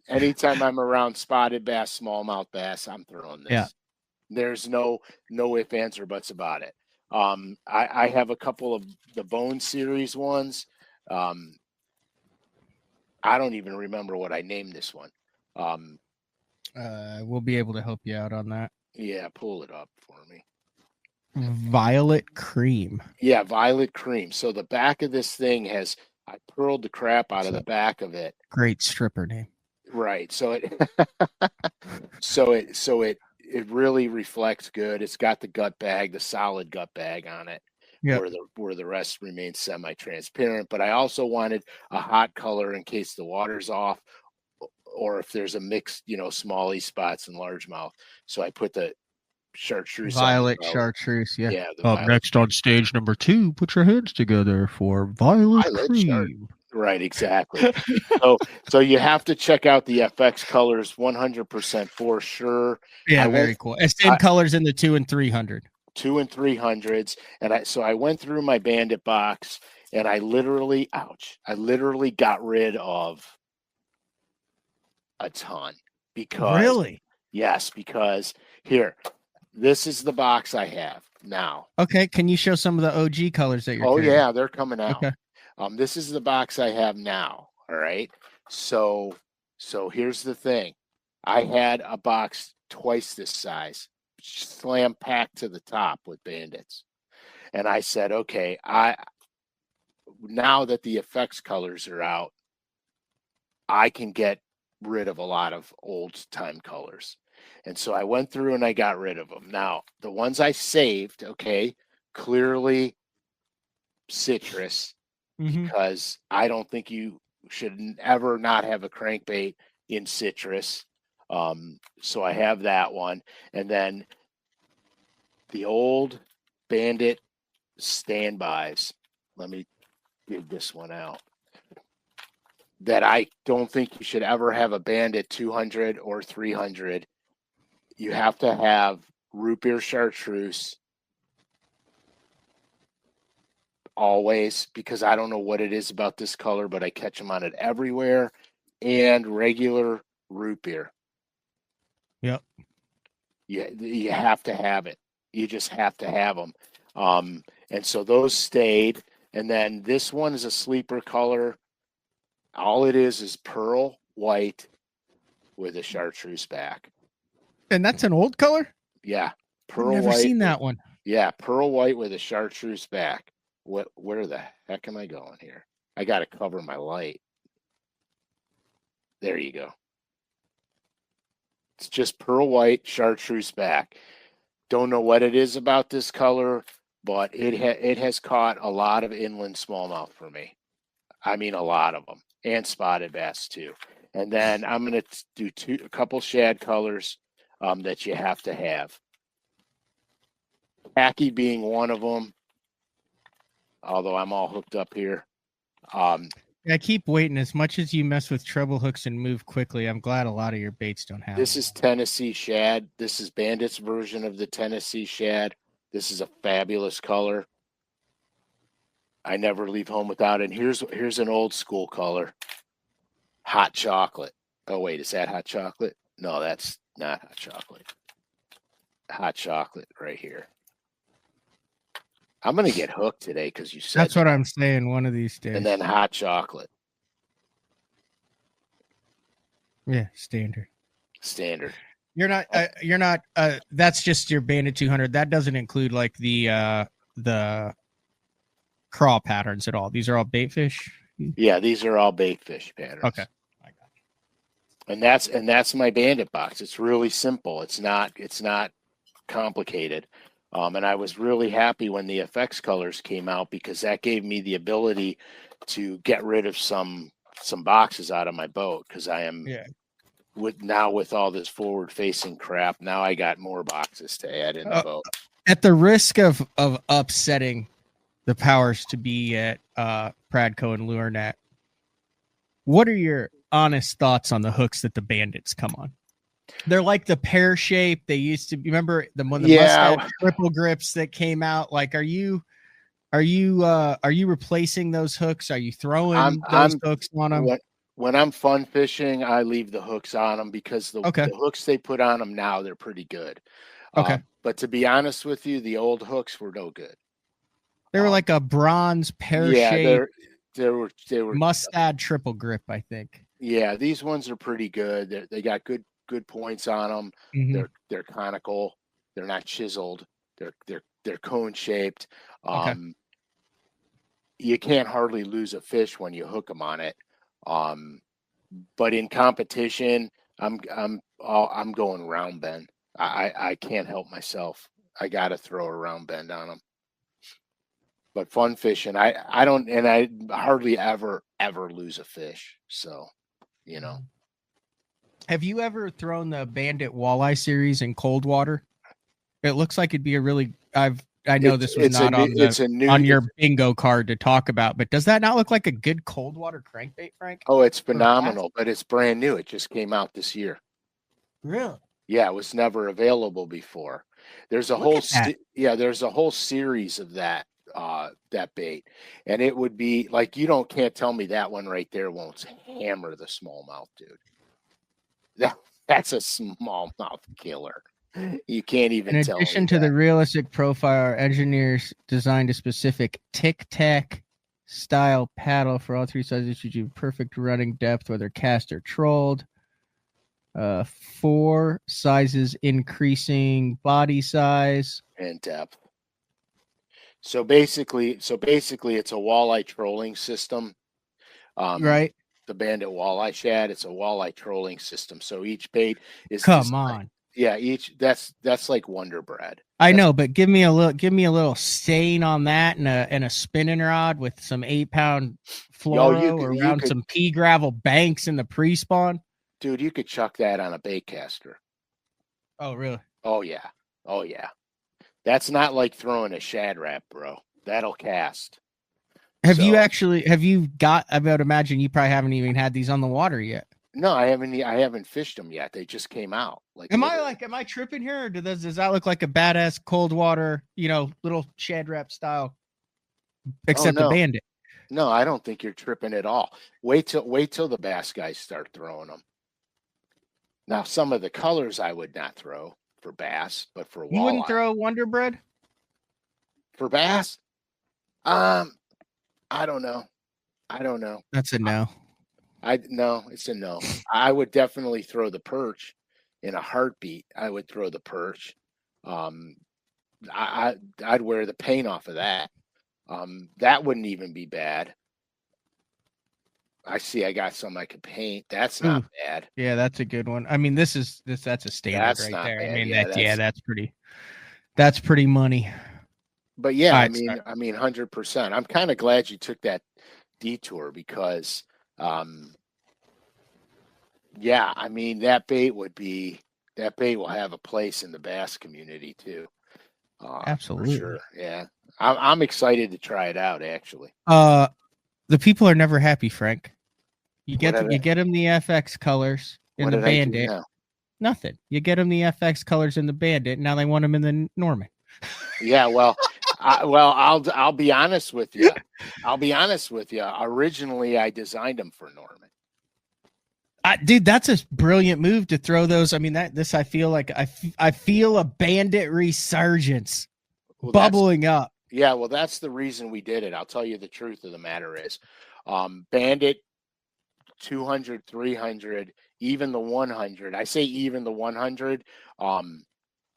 Anytime I'm around spotted bass, smallmouth bass, I'm throwing this. Yeah. There's no ifs, ands, or buts about it. I have a couple of the Bone Series ones. I don't even remember what I named this one. We'll be able to help you out on that. Yeah, pull it up for me. Violet Cream. Yeah, Violet Cream. So the back of this thing I pearled the crap out of the back of it. Great stripper name. Right. So it it really reflects good. It's got the gut bag, the solid gut bag on it. Yep. Where the rest remains semi-transparent. But I also wanted a hot color in case the water's off, or if there's a mixed, smallie spots and largemouth. So I put the chartreuse. Violet chartreuse, yeah. Yeah. Next on stage number 2, put your hands together for Violet Cream. Right, exactly. so you have to check out the FX colors 100% for sure. Yeah, very cool. Same colors in the 2 and 300. 2 and 300s, and I went through my Bandit box, and I literally got rid of a ton because really, yes, because here, this is the box I have now. Okay, can you show some of the OG colors that you're carrying? Yeah, they're coming out. Okay. This is the box I have now. All right. So here's the thing. I had a box twice this size, slam packed to the top with Bandits. And I said, okay, now that the effects colors are out, I can get rid of a lot of old time colors. And so I went through and I got rid of them. Now, the ones I saved, okay, clearly citrus, because I don't think you should ever not have a crankbait in citrus. So I have that one. And then the old Bandit standbys. Let me dig this one out. That I don't think you should ever have a Bandit 200 or 300. You have to have root beer chartreuse always, because I don't know what it is about this color, but I catch them on it everywhere, and regular root beer. Yep. You have to have it. You just have to have them. And so those stayed. And then this one is a sleeper color. All it is pearl white with a chartreuse back. And that's an old color? Yeah. Pearl I've never white. seen that one. Yeah, pearl white with a chartreuse back. Where the heck am I going here? I got to cover my light. There you go. It's just pearl white, chartreuse back. Don't know what it is about this color, but it has caught a lot of inland smallmouth for me. I mean, a lot of them, and spotted bass too. And then I'm going to do a couple shad colors that you have to have. Khaki being one of them. Although I'm all hooked up here. I keep waiting. As much as you mess with treble hooks and move quickly, I'm glad a lot of your baits don't have this. Is Tennessee shad. This is Bandit's version of the Tennessee shad. This is a fabulous color. I never leave home without it. And here's an old school color. Hot chocolate. Oh, wait, is that hot chocolate? No, that's not hot chocolate. Hot chocolate right here. I'm going to get hooked today because you said that's what I'm saying one of these days. And then hot chocolate. Yeah, standard. You're not that's just your Bandit 200. That doesn't include like the craw patterns at all. These are all bait fish. Yeah, these are all bait fish patterns. Okay. I got you. And that's my Bandit box. It's really simple. It's not complicated. And I was really happy when the FX colors came out, because that gave me the ability to get rid of some boxes out of my boat, because I am with all this forward facing crap. Now I got more boxes to add in the boat. At the risk of upsetting the powers to be at Pradco and LureNet, what are your honest thoughts on the hooks that the Bandits come on? They're like the pear shape. They used to remember the Yeah. Mustad triple grips that came out. Like, are you replacing those hooks? Are you throwing those hooks on them? When I'm fun fishing, I leave the hooks on them because the hooks they put on them now, they're pretty good. Okay. But to be honest with you, the old hooks were no good. They were like a bronze pear shape. They were Mustad triple grip, I think. Yeah, these ones are pretty good. They got good points on them. Mm-hmm. They're conical. They're not chiseled. They're cone shaped. Okay. You can't hardly lose a fish when you hook them on it. But in competition, I'm going round bend. I can't help myself. I got to throw a round bend on them. But fun fishing, I don't, and I hardly ever lose a fish. So, you know. Have you ever thrown the Bandit walleye series in cold water? It looks like it'd be a really. I know this was not on your bingo card to talk about, but does that not look like a good cold water crankbait, Frank? Oh, it's phenomenal, but it's brand new. It just came out this year. Really? Yeah, it was never available before. There's a there's a whole series of that bait, and it would be like can't tell me that one right there won't hammer the smallmouth, dude. That's a smallmouth killer. You can't even tell. In addition to the realistic profile, our engineers designed a specific tic-tac style paddle for all three sizes to achieve perfect running depth, whether cast or trolled. 4 sizes increasing body size and depth. So basically, it's a walleye trolling system. Right. The Bandit walleye shad. It's a walleye trolling system. So each bait is on. Yeah, that's like Wonder Bread. I know, but give me a little stain on that and a spinning rod with some 8-pound fluoro around some pea gravel banks in the pre-spawn. Dude, you could chuck that on a bait caster. Oh, really? Oh yeah. Oh yeah. That's not like throwing a shad wrap, bro. That'll cast. I would imagine you probably haven't even had these on the water yet. No, I haven't fished them yet. They just came out. Am I tripping here, or does that look like a badass cold water, little shad wrap style, except a Bandit? No, I don't think you're tripping at all. Wait till the bass guys start throwing them. Now, some of the colors I would not throw for bass, but for walleye. You wouldn't throw Wonder Bread for bass? I don't know. That's a no. No, it's a no. I would definitely throw the perch in a heartbeat. I would throw the perch. I'd wear the paint off of that. That wouldn't even be bad. I got some I could paint. That's not bad. Yeah, that's a good one. I mean, that's a standard that's right there. Bad. I mean, that's pretty money. But yeah, I mean, 100%. I'm kind of glad you took that detour because, yeah, I mean, that bait will have a place in the bass community too. Absolutely. For sure. Yeah. I'm excited to try it out actually. The people are never happy, Frank. You get them the FX colors in the Bandit. Nothing. You get them the FX colors in the Bandit. Now they want them in the Norman. Yeah, well, I'll be honest with you. Originally, I designed them for Norman. Dude, that's a brilliant move to throw those. I mean, I feel like I feel a Bandit resurgence bubbling up. Yeah, well, that's the reason we did it. I'll tell you the truth of the matter is, Bandit 200, 300, even the 100. I say even the 100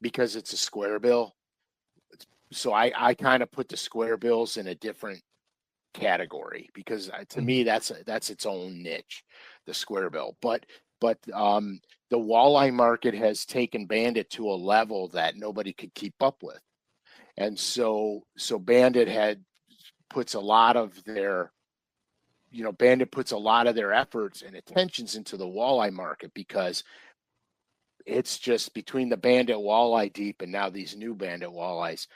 because it's a square bill. So I kind of put the square bills in a different category because to me that's its own niche, the square bill. But the walleye market has taken Bandit to a level that nobody could keep up with. And so Bandit puts a lot of their efforts and attentions into the walleye market because it's just between the Bandit walleye deep and now these new Bandit walleyes,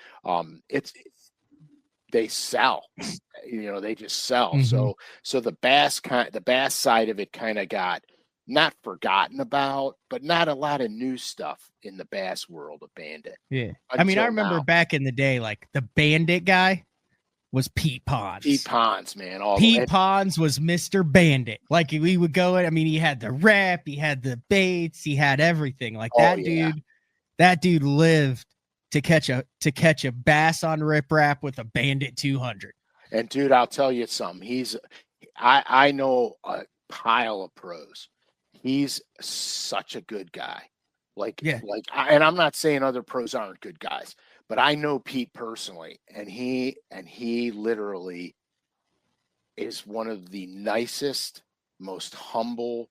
they sell. They just sell. Mm-hmm. So the bass side of it kind of got not forgotten about, but not a lot of new stuff in the bass world of Bandit. Yeah. I mean, I remember back in the day, like the Bandit guy was Pete Pons. Pete Pons, man. Pete Pons was Mr. Bandit. Like we would go in, I mean, he had the rep, he had the baits, he had everything. Like that dude lived to catch a bass on riprap with a Bandit 200. And dude, I'll tell you something. I know a pile of pros. He's such a good guy. And I'm not saying other pros aren't good guys, but I know Pete personally, and he literally is one of the nicest, most humble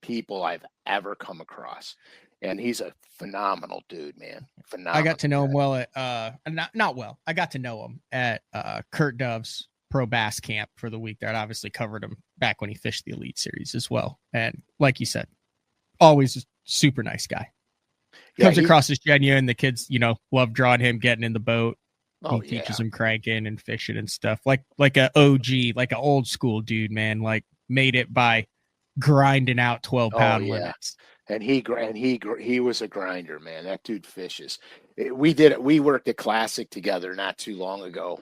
people I've ever come across. And he's a phenomenal dude, man. Phenomenal. I got to know him well at not well. I got to know him at Kurt Dove's Pro Bass Camp for the week there. I obviously covered him back when he fished the Elite Series as well. And like you said, always a super nice guy. Comes across as genuine. The kids, love drawing him, getting in the boat. He teaches them cranking and fishing and stuff. Like a OG, like an old school dude, man. Like made it by grinding out 12-pound limits. And he was a grinder, man. That dude fishes. We worked at Classic together not too long ago.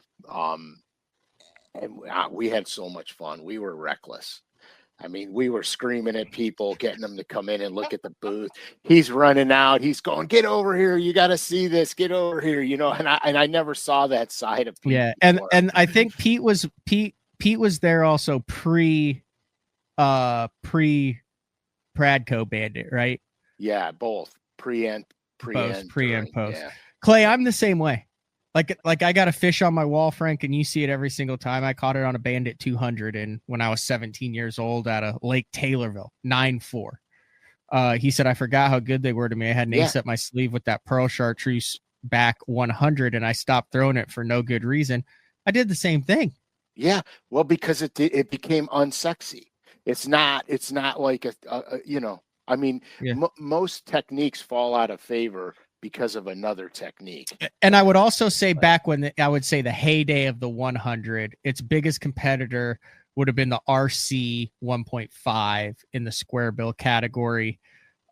And we had so much fun. We were reckless. I mean, we were screaming at people, getting them to come in and look at the booth. He's running out. He's going, "Get over here. You got to see this. Get over here." And I never saw that side of Pete. Yeah. And I think Pete was there also pre Pradco Bandit, right? Yeah, both pre and post. Yeah. Clay, I'm the same way. Like I got a fish on my wall, Frank, and you see it every single time. I caught it on a Bandit 200 and when I was 17 years old out of Lake Taylorville, 9.4. He said, I forgot how good they were to me. I had an ace up my sleeve with that Pearl Chartreuse back 100 and I stopped throwing it for no good reason. I did the same thing. Yeah. Well, because it became unsexy. It's not like most techniques fall out of favor because of another technique. And I would also say back when I would say the heyday of the 100, its biggest competitor would have been the RC 1.5 in the square bill category,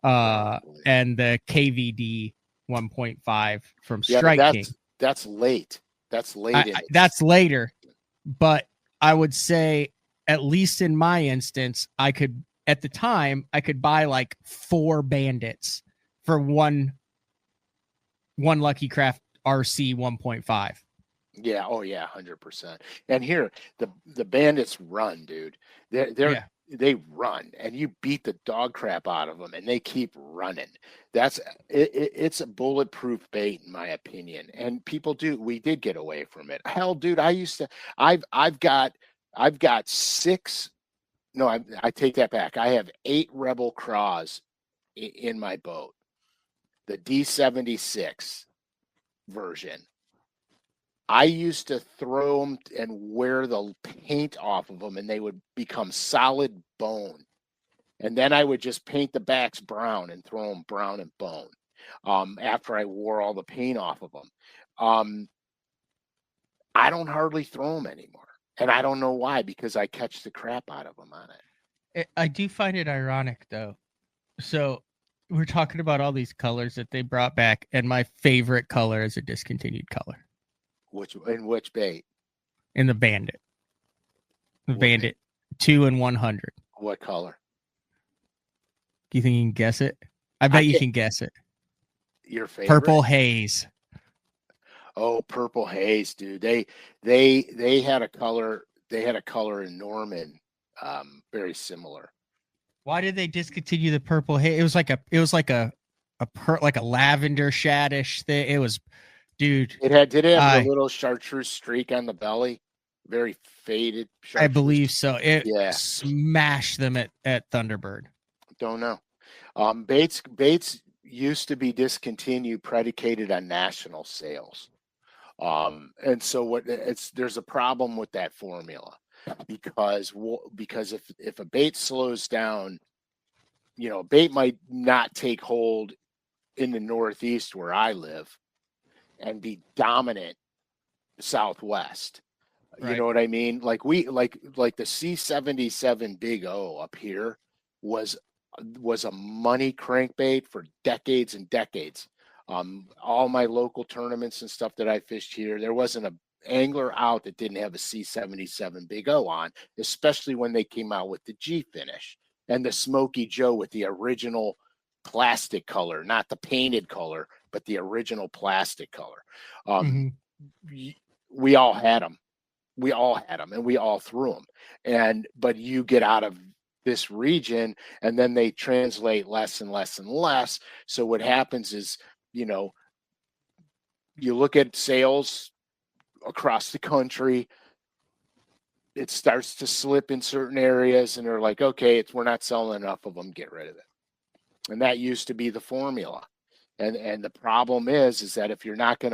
and the KVD 1.5 from Strike King. That's late. That's late. That's later. But I would say, at least in my instance, at the time, I could buy like 4 Bandits for one Lucky Craft RC 1.5. Yeah. Oh yeah. 100%. And here the Bandits run, dude. They run and you beat the dog crap out of them and they keep running. It's a bulletproof bait in my opinion. And we did get away from it. Hell, dude, I've got 6. No, I take that back. I have 8 Rebel Craws in my boat. The D76 version. I used to throw them and wear the paint off of them and they would become solid bone. And then I would just paint the backs brown and throw them brown and bone after I wore all the paint off of them. I don't hardly throw them anymore. And I don't know why, because I catch the crap out of them on it. I do find it ironic, though. So we're talking about all these colors that they brought back, and my favorite color is a discontinued color. Which bait? In the Bandit. The Bandit 2 and 100. What color? Do you think you can guess it? I bet you can guess it. Your favorite? Purple haze. Oh, purple haze, dude. They had a color. They had a color in Norman, very similar. Why did they discontinue the purple haze? It was like a lavender shadish thing. It was, dude. Did it have a little chartreuse streak on the belly? Very faded. I believe so. It smashed them at Thunderbird. Don't know. Baits used to be discontinued, predicated on national sales. And so there's a problem with that formula. Because if a bait slows down, a bait might not take hold in the Northeast where I live and be dominant Southwest. Right. You know what I mean? Like the C77 Big O up here was was a money crankbait for decades and decades. All my local tournaments and stuff that I fished here, there wasn't a angler out that didn't have a C77 Big O on, especially when they came out with the G finish and the Smoky Joe with the original plastic color, not the painted color, but the original plastic color. We all had them. We all had them, and we all threw them. But you get out of this region, and then they translate less and less and less. So what happens is, you look at sales across the country, it starts to slip in certain areas, and they're like, okay, we're not selling enough of them, get rid of it. And that used to be the formula. And the problem is that if you're not going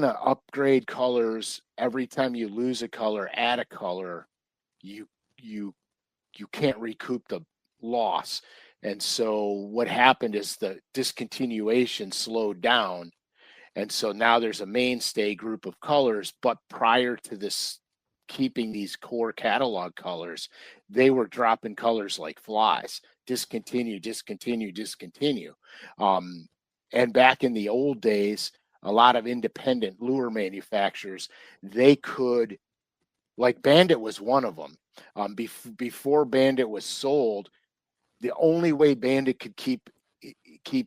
to upgrade colors every time you lose a color, add a color, you can't recoup the loss. And so what happened is the discontinuation slowed down. And so now there's a mainstay group of colors, but prior to this, keeping these core catalog colors, they were dropping colors like flies. Discontinue. And back in the old days, a lot of independent lure manufacturers, they could, like Bandit was one of them. Before Bandit was sold, the only way Bandit could keep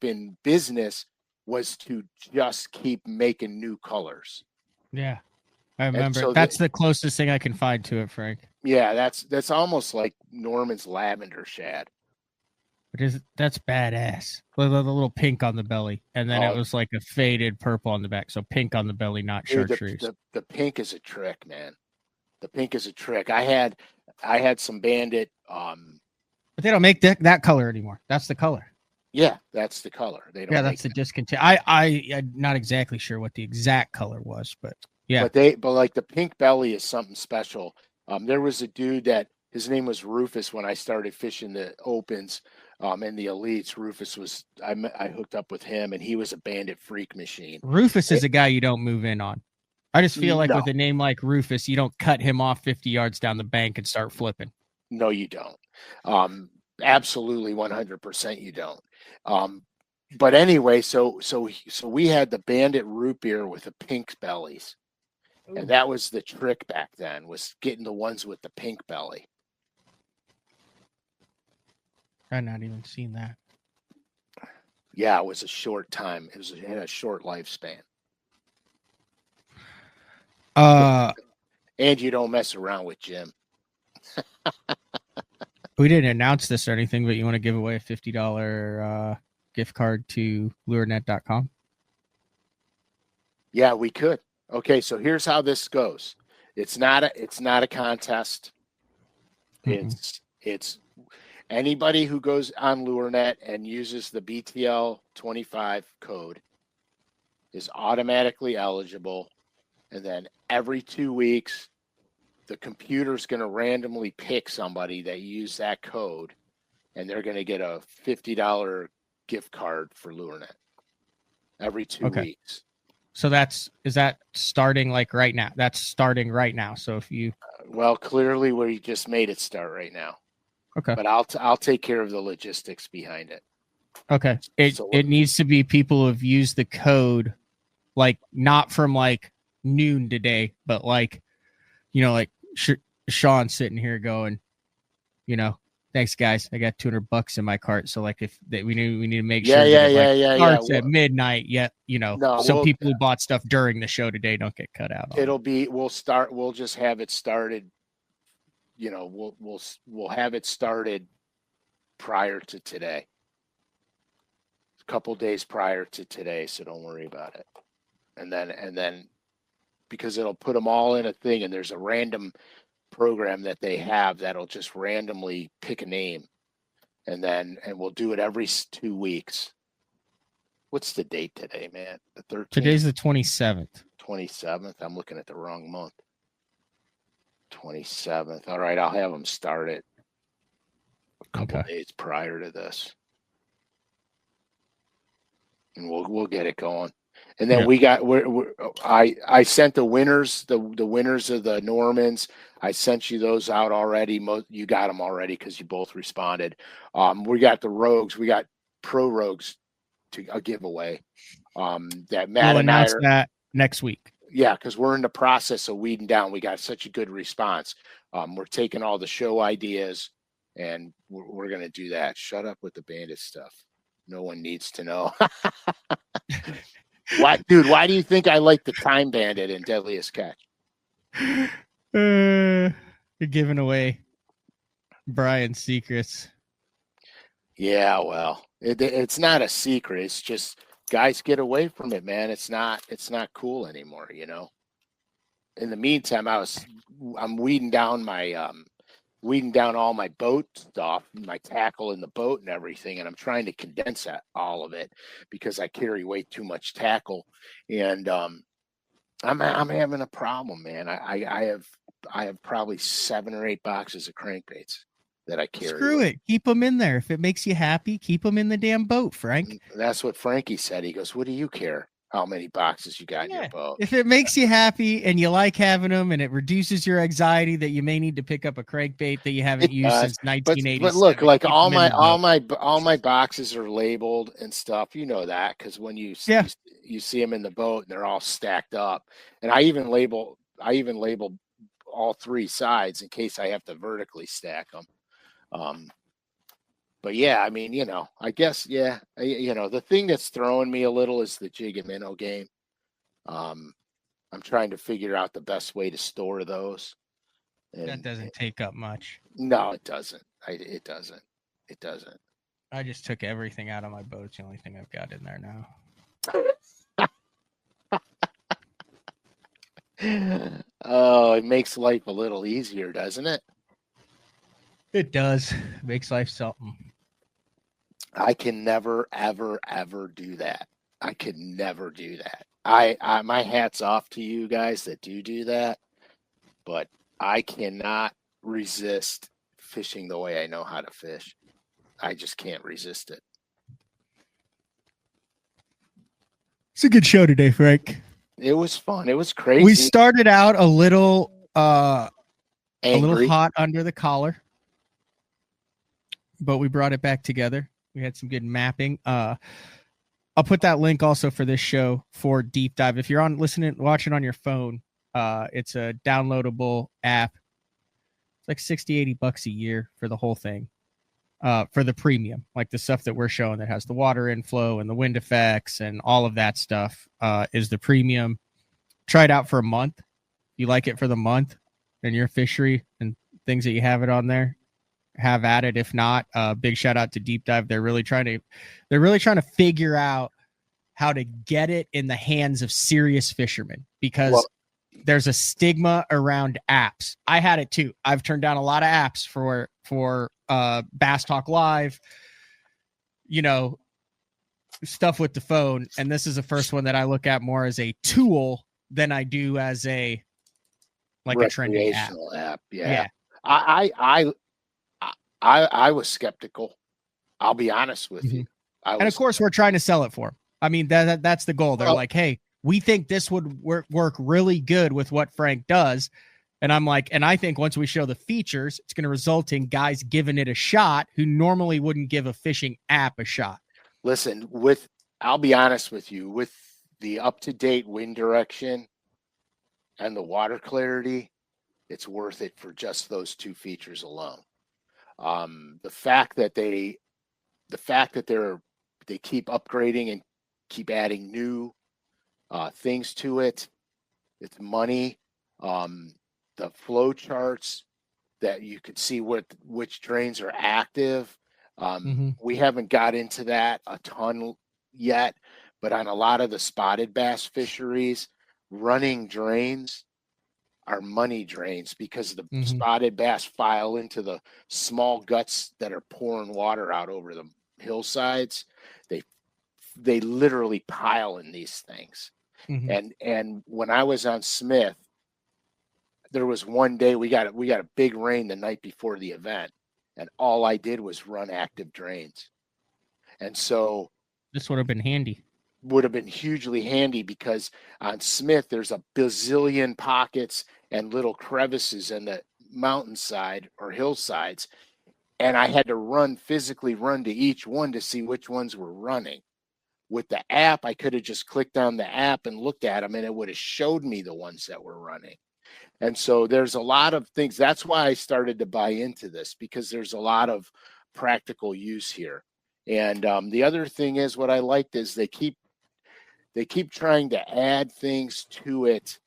in business was to just keep making new colors. Yeah, I remember. So that's the closest thing I can find to it, Frank. Yeah, that's almost like Norman's lavender shad. That's badass. The little pink on the belly, and then it was like a faded purple on the back. So pink on the belly, not chartreuse. The pink is a trick, man. The pink is a trick. I had some Bandit. But they don't make that color anymore. That's the color. Yeah, that's the color. They don't. Yeah, that's the discontinue. I'm not exactly sure what the exact color was, but yeah. But like the pink belly is something special. There was a dude that his name was Rufus when I started fishing the opens and the elites. Rufus was I hooked up with him, and he was a Bandit freak machine. Rufus is a guy you don't move in on. I just feel like with a name like Rufus, you don't cut him off 50 yards down the bank and start flipping. No, you don't. Absolutely 100% you don't. But anyway, so we had the Bandit root beer with the pink bellies. Ooh. And that was the trick back then, was getting the ones with the pink belly. I've not even seen that. Yeah, it was a short time. It had a short lifespan. And you don't mess around with Jim. We didn't announce this or anything, but you want to give away a $50 gift card to lurenet.com? Yeah, we could. Okay, so here's how this goes. It's not a contest. Mm-hmm. It's anybody who goes on LureNet and uses the BTL 25 code is automatically eligible. And then every 2 weeks, the computer's going to randomly pick somebody that used that code, and they're going to get a $50 gift card for LureNet every 2 weeks. So is that starting like right now? That's starting right now. So if you, well, clearly we just made it start right now. Okay. But I'll take care of the logistics behind it. Okay. It needs to be people who have used the code, like not from like noon today, but like, like Sean sitting here going, thanks guys, I got $200 in my cart. So like we need to make sure starts at midnight yet, so people who bought stuff during the show today don't get cut out. We'll just have it started. We'll have it started prior to today. A couple days prior to today, so don't worry about it. And then because it'll put them all in a thing, and there's a random program that they have that'll just randomly pick a name, and we'll do it every 2 weeks. What's the date today, man? The 13th? Today's the 27th. 27th? I'm looking at the wrong month. 27th. All right, I'll have them start it a couple days prior to this, and we'll get it going. And then I sent the winners, the winners of the Normans. I sent you those out already. You got them already because you both responded. We got the rogues. We got pro rogues to a giveaway. That Matt we'll and I announce that next week. Yeah, because we're in the process of weeding down. We got such a good response. We're taking all the show ideas, and we're going to do that. Shut up with the bandit stuff. No one needs to know. Why do you think I like the Time Bandit and Deadliest Catch? You're giving away Brian's secrets. Yeah, well, it's not a secret. It's just guys get away from it, man. It's not cool anymore, you know. In the meantime, I'm weeding down all my boat stuff, my tackle in the boat and everything, and I'm trying to condense all of it because I carry way too much tackle, and I'm having a problem, man. I have probably 7 or 8 boxes of crankbaits that I carry. Screw it. Keep them in there. If it makes you happy, keep them in the damn boat, Frank. That's what Frankie said. He goes, "What do you care how many boxes you got in your boat? If it makes you happy and you like having them and it reduces your anxiety that you may need to pick up a crankbait that you haven't used since 1980." But look, like all my boxes are labeled and stuff. You know that because when you see them in the boat and they're all stacked up, and I even label all 3 sides in case I have to vertically stack them. But yeah, I mean, you know, I guess, the thing that's throwing me a little is the jig and minnow game. I'm trying to figure out the best way to store those. And that doesn't take up much. No, it doesn't. It doesn't. I just took everything out of my boat. It's the only thing I've got in there now. Oh, it makes life a little easier, doesn't it? It does. It makes life something. I can never, ever, ever do that. I could never do that. I my hat's off to you guys that do that, but I cannot resist fishing the way I know how to fish. I just can't resist it. It's a good show today, Frank. It was fun. It was crazy. We started out a little Angry. A little hot under the collar, but we brought it back together. We had some good mapping. I'll put that link also for this show for Deep Dive. If you're watching on your phone, it's a downloadable app. It's like $60-$80 a year for the whole thing. For the premium, like the stuff that we're showing that has the water inflow and the wind effects and all of that stuff is the premium. Try it out for a month. If you like it for the month and your fishery and things that you have it on there, have at it. If not, big shout out to Deep Dive. They're really trying to figure out how to get it in the hands of serious fishermen because there's a stigma around apps. I had it too. I've turned down a lot of apps for Bass Talk Live, stuff with the phone. And this is the first one that I look at more as a tool than I do as a trending app. Yeah. I was skeptical. I'll be honest with you. And of course, we're trying to sell it for them. I mean, that's the goal. They're like, hey, we think this would work really good with what Frank does. And I'm like, and I think once we show the features, it's going to result in guys giving it a shot who normally wouldn't give a fishing app a shot. Listen, I'll be honest with you, with the up-to-date wind direction and the water clarity, it's worth it for just those 2 features alone. The fact that they keep upgrading and keep adding new things to it, it's money. The flow charts that you could see which drains are active. We haven't got into that a ton yet, but on a lot of the spotted bass fisheries, running drains are money drains because the spotted bass file into the small guts that are pouring water out over the hillsides. They literally pile in these things. And when I was on Smith, there was one day we got a big rain the night before the event, and all I did was run active drains. And so this would have been handy. would have been hugely handy, because on Smith, there's a bazillion pockets and little crevices in the mountainside or hillsides. And I had to physically run to each one to see which ones were running. With the app, I could have just clicked on the app and looked at them, and it would have showed me the ones that were running. And so there's a lot of things. That's why I started to buy into this, because there's a lot of practical use here. And the other thing is, what I liked is they keep trying to add things to it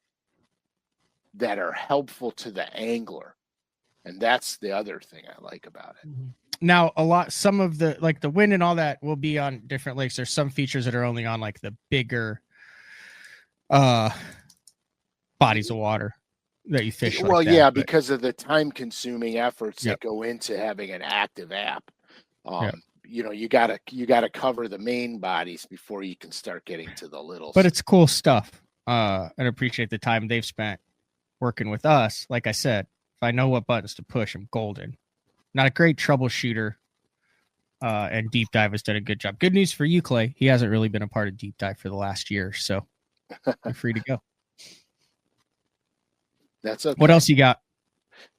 that are helpful to the angler. And that's the other thing I like about it. Now, some of the, like the wind and all that will be on different lakes. There's some features that are only on like the bigger bodies of water that you fish. Well, like that, because of the time-consuming efforts that go into having an active app. You know, you gotta cover the main bodies before you can start getting to the little. But it's cool stuff. And appreciate the time they've spent working with us. Like I said, if I know what buttons to push, I'm golden. Not a great troubleshooter. And Deep Dive has done a good job. Good news for you, Clay. He hasn't really been a part of Deep Dive for the last year, so you're free to go. That's okay. What else you got?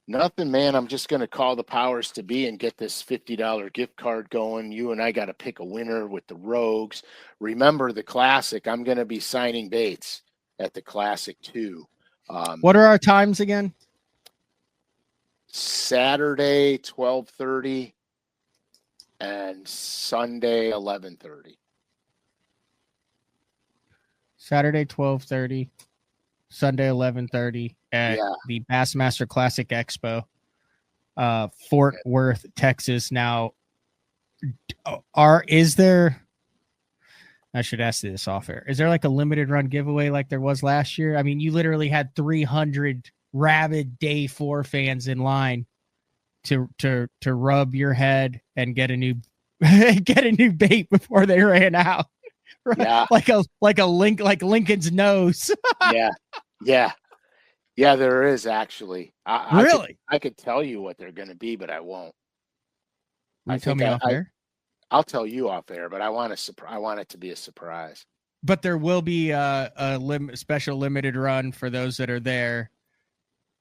Nothing, man. I'm just going to call the powers to be and get this $50 gift card going. You and I got to pick a winner with the Rogues. Remember the Classic. I'm going to be signing baits at the Classic too. What are our times again? Saturday, 12:30 and Sunday, 11:30. Saturday, 12:30, Sunday, 11:30 at the Bassmaster Classic Expo, Fort Worth, Texas. Now, is there, I should ask this off air, is there like a limited run giveaway like there was last year? I mean, you literally had 300 rabid day 4 fans in line to rub your head and get a new bait before they ran out. Yeah. like Lincoln's nose. Yeah, there is actually. Really? I could tell you what they're going to be, but I won't. You tell me off air? I'll tell you off air, but I want it to be a surprise. But there will be a special limited run for those that are there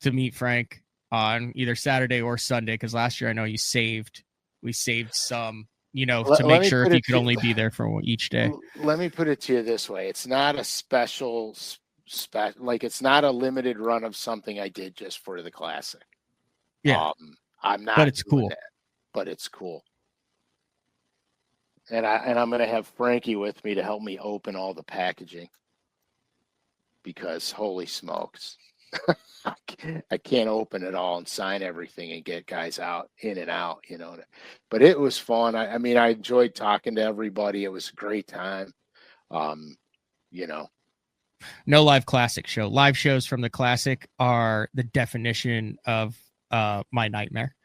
to meet Frank on either Saturday or Sunday, because last year I know we saved some, to make sure if you could only be there for each day. Let me put it to you this way. It's not a special, like it's not a limited run of something I did just for the Classic. Yeah. I'm not. But it's cool. But it's cool. And I'm going to have Frankie with me to help me open all the packaging, because holy smokes. I can't open it all and sign everything and get guys in and out, but it was fun. I mean, I enjoyed talking to everybody. It was a great time. No live Classic show. Live shows from the Classic are the definition of my nightmare.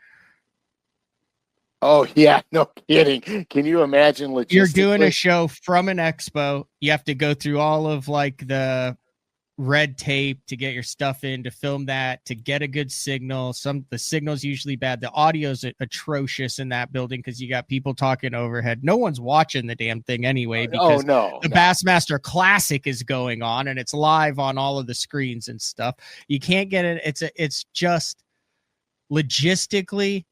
Oh yeah, no kidding. Can you imagine logistically? You're doing a show from an expo. You have to go through all of like the red tape to get your stuff in, to film that, to get a good signal. The signal's usually bad. The audio's atrocious in that building because you got people talking overhead. No one's watching the damn thing anyway, because the Bassmaster Classic is going on and it's live on all of the screens and stuff. You can't get it. It's just logistically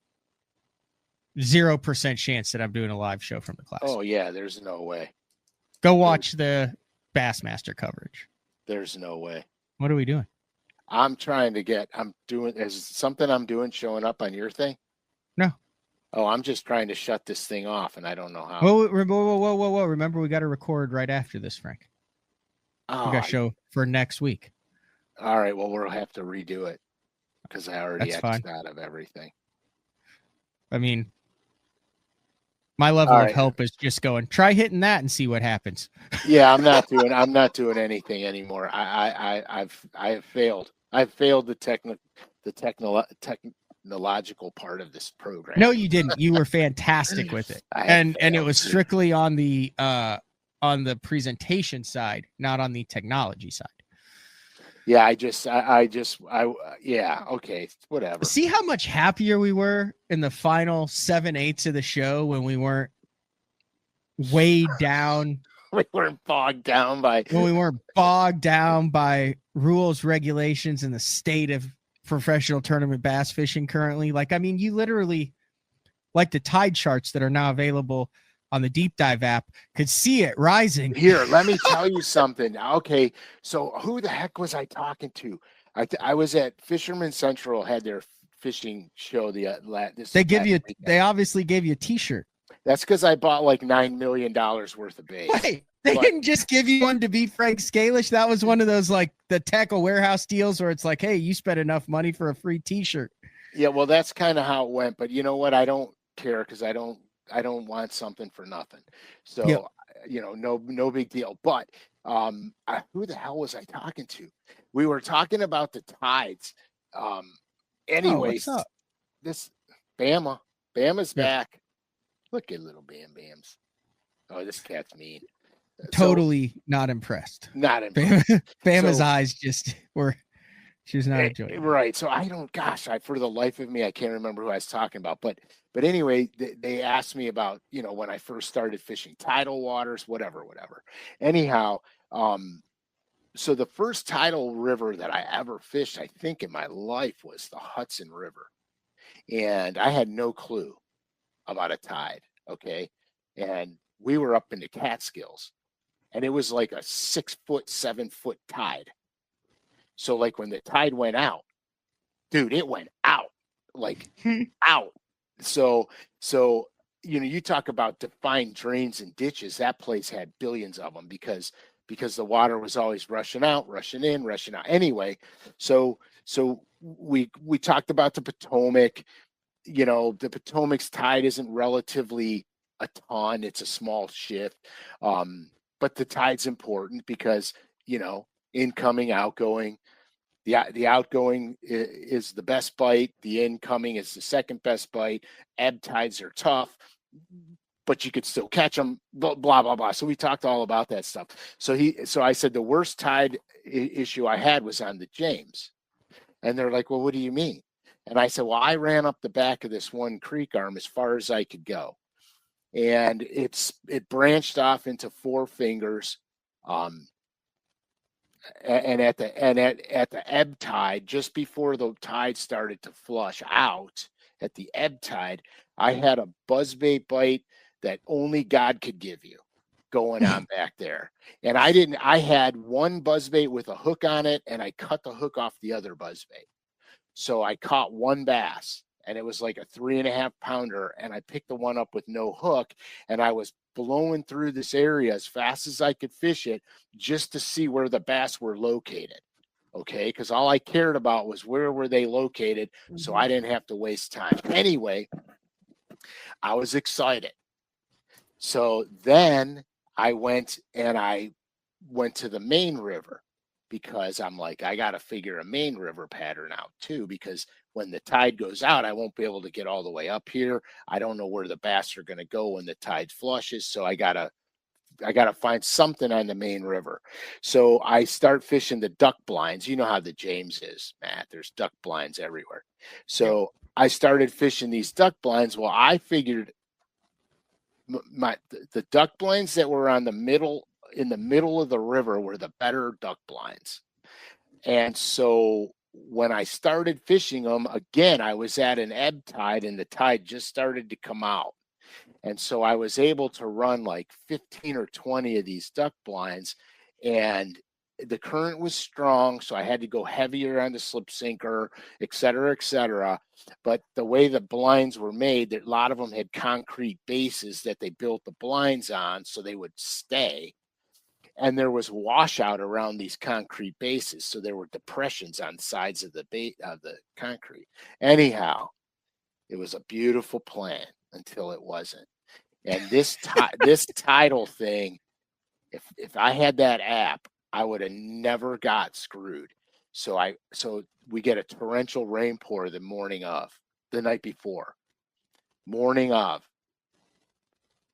0% chance that I'm doing a live show from the Classic. Oh yeah, there's no way. Go watch the Bassmaster coverage. There's no way. What are we doing? Is something I'm doing showing up on your thing? No. Oh, I'm just trying to shut this thing off, and I don't know how. Whoa. Remember, we got to record right after this, Frank. We got a show for next week. All right. Well, we'll have to redo it because I already X'd out of everything. I mean, my level of help is just going, try hitting that and see what happens. Yeah, I'm not doing anything anymore. I have failed. I've failed the technological part of this program. No, you didn't. You were fantastic with it. And it was strictly on the presentation side, not on the technology side. Yeah, okay, whatever. See how much happier we were in the final 7/8 of the show when we weren't weighed down we weren't bogged down by. When we weren't bogged down by rules, regulations, and the state of professional tournament bass fishing currently. Like, I mean, you literally, like the tide charts that are now available on the Deep Dive app, could see it rising. Here, let me tell you something. Okay, so who the heck was I talking to? I was at Fisherman Central, had their fishing show. They obviously gave you a T-shirt. That's because I bought like $9 million worth of bait. Wait, they didn't just give you one to beat Frank Scalish. That was one of those like the tackle warehouse deals where it's like, hey, you spent enough money for a free T-shirt. Yeah, well, that's kind of how it went. But you know what? I don't care because I don't want something for nothing. So yep. No big deal. But who the hell was I talking to? We were talking about the tides. Anyways, what's up? This Bama's back. Look at little Bams. Oh, this cat's mean. Totally not impressed. Not impressed. Bama's eyes just were. She was not enjoying it. Right. So for the life of me, I can't remember who I was talking about. But anyway, they asked me about, when I first started fishing tidal waters, whatever. Anyhow, so the first tidal river that I ever fished, I think in my life, was the Hudson River. And I had no clue about a tide. Okay. And we were up in the Catskills and it was like a 6 foot, 7 foot tide. So like when the tide went out, dude, it went out, like out. So, you talk about defined drains and ditches. That place had billions of them because the water was always rushing out, rushing in, rushing out. Anyway, so we talked about the Potomac. The Potomac's tide isn't relatively a ton. It's a small shift. But the tide's important because, incoming, outgoing. The outgoing is the best bite. The incoming is the second best bite. Ebb tides are tough, but you could still catch them, blah, blah, blah. So we talked all about that stuff. So I said the worst tide issue I had was on the James. And they're like, well, what do you mean? And I said, well, I ran up the back of this one creek arm as far as I could go. And it branched off into 4 fingers. And at the ebb tide, just before the tide started to flush out at the ebb tide, I had a buzzbait bite that only God could give you going on back there. And I had one buzzbait with a hook on it and I cut the hook off the other buzzbait. So I caught one bass and it was like a 3.5 pounder and I picked the one up with no hook and I was blowing through this area as fast as I could fish it just to see where the bass were located. Okay. Cause all I cared about was where were they located. So I didn't have to waste time. Anyway, I was excited. So then I went to the main river because I'm like, I got to figure a main river pattern out too, because when the tide goes out, I won't be able to get all the way up here. I don't know where the bass are going to go when the tide flushes. So I got to find something on the main river. So I start fishing the duck blinds. You know how the James is, Matt. There's duck blinds everywhere. So I started fishing these duck blinds. Well, I figured the duck blinds that were in the middle of the river were the better duck blinds. And so when I started fishing them, again, I was at an ebb tide and the tide just started to come out. And so I was able to run like 15 or 20 of these duck blinds and the current was strong. So I had to go heavier on the slip sinker, et cetera, et cetera. But the way the blinds were made, a lot of them had concrete bases that they built the blinds on so they would stay. And there was washout around these concrete bases. So there were depressions on sides of the concrete. Anyhow, it was a beautiful plan until it wasn't. And this tidal thing, if I had that app, I would have never got screwed. So we get a torrential rain pour the night before. Morning of,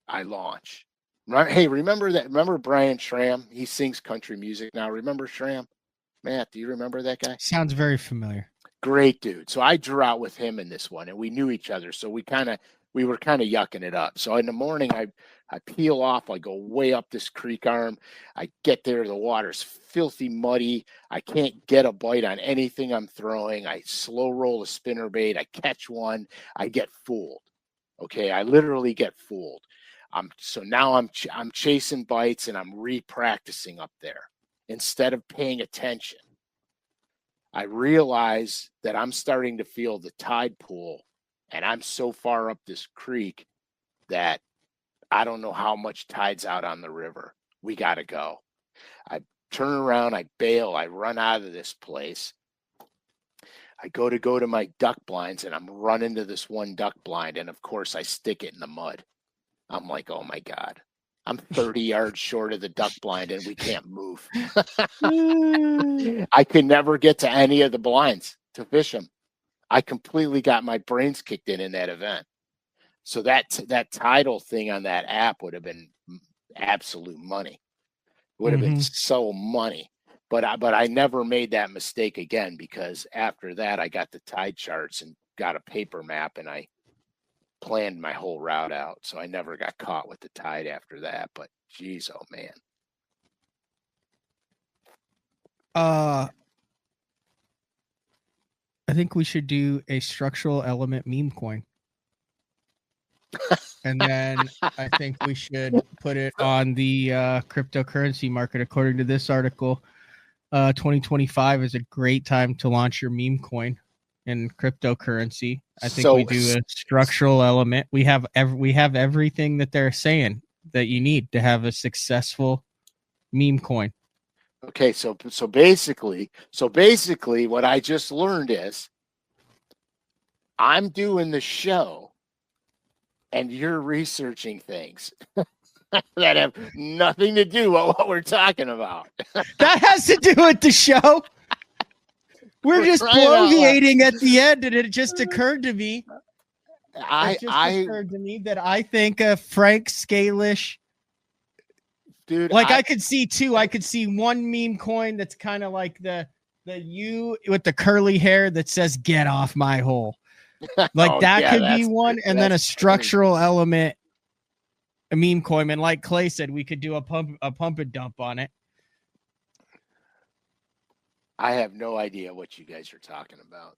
I launch. Hey, remember Brian Schramm? He sings country music now. Remember Schramm? Matt, do you remember that guy? Sounds very familiar. Great dude. So I drew out with him in this one and we knew each other. So we kind of we were kind of yucking it up. So in the morning, I peel off. I go way up this creek arm. I get there. The water's filthy muddy. I can't get a bite on anything I'm throwing. I slow roll a spinnerbait. I catch one. I get fooled. Okay, I literally get fooled. So now I'm chasing bites and I'm re-practicing up there instead of paying attention. I realize that I'm starting to feel the tide pool, and I'm so far up this creek that I don't know how much tide's out on the river. We got to go. I turn around, I bail, I run out of this place. I go to my duck blinds, and I'm running to this one duck blind, and of course I stick it in the mud. I'm like, oh my God, I'm 30 yards short of the duck blind and we can't move. I could never get to any of the blinds to fish them. I completely got my brains kicked in that event. So that tidal thing on that app would have been absolute money. Would have been so money. But I never made that mistake again, because after that I got the tide charts and got a paper map, and I planned my whole route out. So I never got caught with the tide after that. But geez, oh man. I think we should do a structural element meme coin. And then I think we should put it on the cryptocurrency market. According to this article, 2025 is a great time to launch your meme coin in cryptocurrency. I think we do a structural element. We have everything that they're saying that you need to have a successful meme coin. Okay, so basically what I just learned is I'm doing the show and you're researching things that have nothing to do with what we're talking about. That has to do with the show. We're just bloviating at the end, and it just occurred to me. Occurred to me that I think Frank Scalish, dude. Like I could see two. I could see one meme coin that's kind of like the you with the curly hair that says "Get off my hole." Like that could be one, and then a structural element, a meme coin. And like Clay said, we could do a pump and dump on it. I have no idea what you guys are talking about.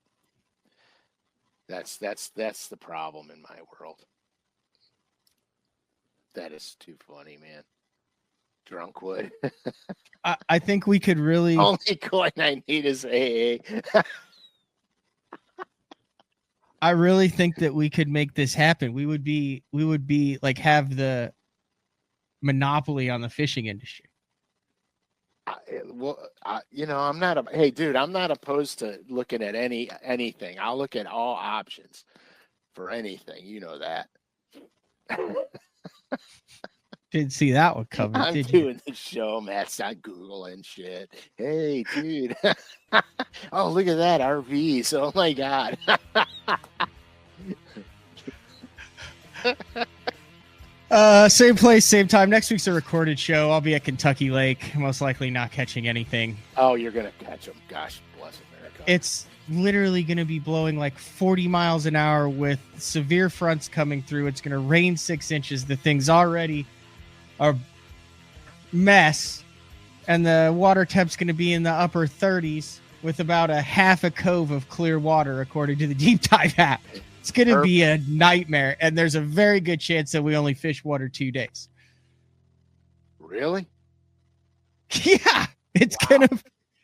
That's the problem in my world. That is too funny, man. Drunkwood. I think we could really. Only coin I need is AA. I really think that we could make this happen. We would be like have the monopoly on the fishing industry. I'm not hey dude, I'm not opposed to looking at anything. I'll look at all options for anything. You know that. Didn't see that one coming. I'm doing the show, Matt's not Googling shit. Hey, dude. Oh, look at that RVs. Oh my God. Same place, same time. Next week's a recorded show. I'll be at Kentucky Lake, most likely not catching anything. Oh, you're gonna catch them. Gosh bless America. It's literally going to be blowing like 40 miles an hour with severe fronts coming through. It's going to rain 6 inches. The thing's already a mess, and the water temp's going to be in the upper 30s with about a half a cove of clear water, according to the Deep Dive app. It's going to be a nightmare, and there's a very good chance that we only fish 1 or 2 days. Really? Yeah, it's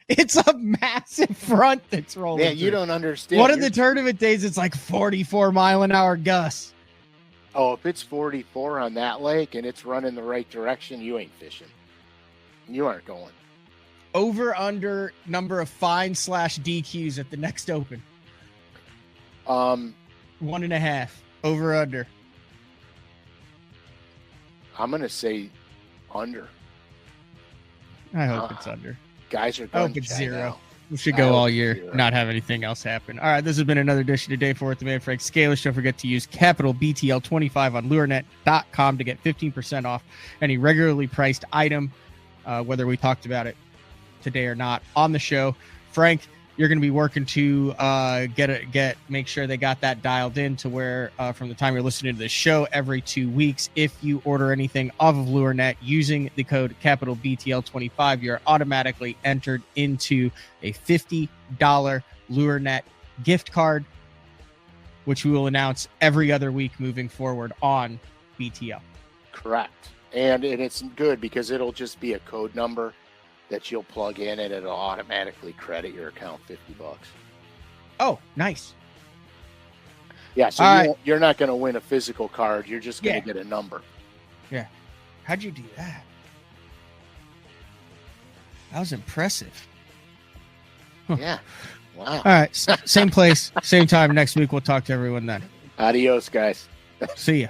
it's a massive front that's rolling. Yeah, you don't understand. One of the tournament days, it's like 44 mile an hour gusts. Oh, if it's 44 on that lake and it's running the right direction, you ain't fishing. You aren't going. Over under number of fines / DQs at the next open. 1.5 over under. I'm gonna say under. I hope it's under. Guys are. I hope it's 0. We should go all year, 0. Not have anything else happen. All right, this has been another edition of Day 4 with the man Frank Scalish. Don't forget to use capital BTL25 on lurenet.com to get 15% off any regularly priced item, whether we talked about it today or not on the show. Frank, you're going to be working to make sure they got that dialed in to where from the time you're listening to this show every 2 weeks, if you order anything off of LureNet using the code capital BTL25, you're automatically entered into a $50 LureNet gift card, which we will announce every other week moving forward on BTL. Correct. And it's good because it'll just be a code number that you'll plug in and it'll automatically credit your account $50. Oh, nice. Yeah, so you're not going to win a physical card. You're just going to get a number. Yeah. How'd you do that? That was impressive. Huh. Yeah. Wow. All right. Same place, same time next week. We'll talk to everyone then. Adios, guys. See ya.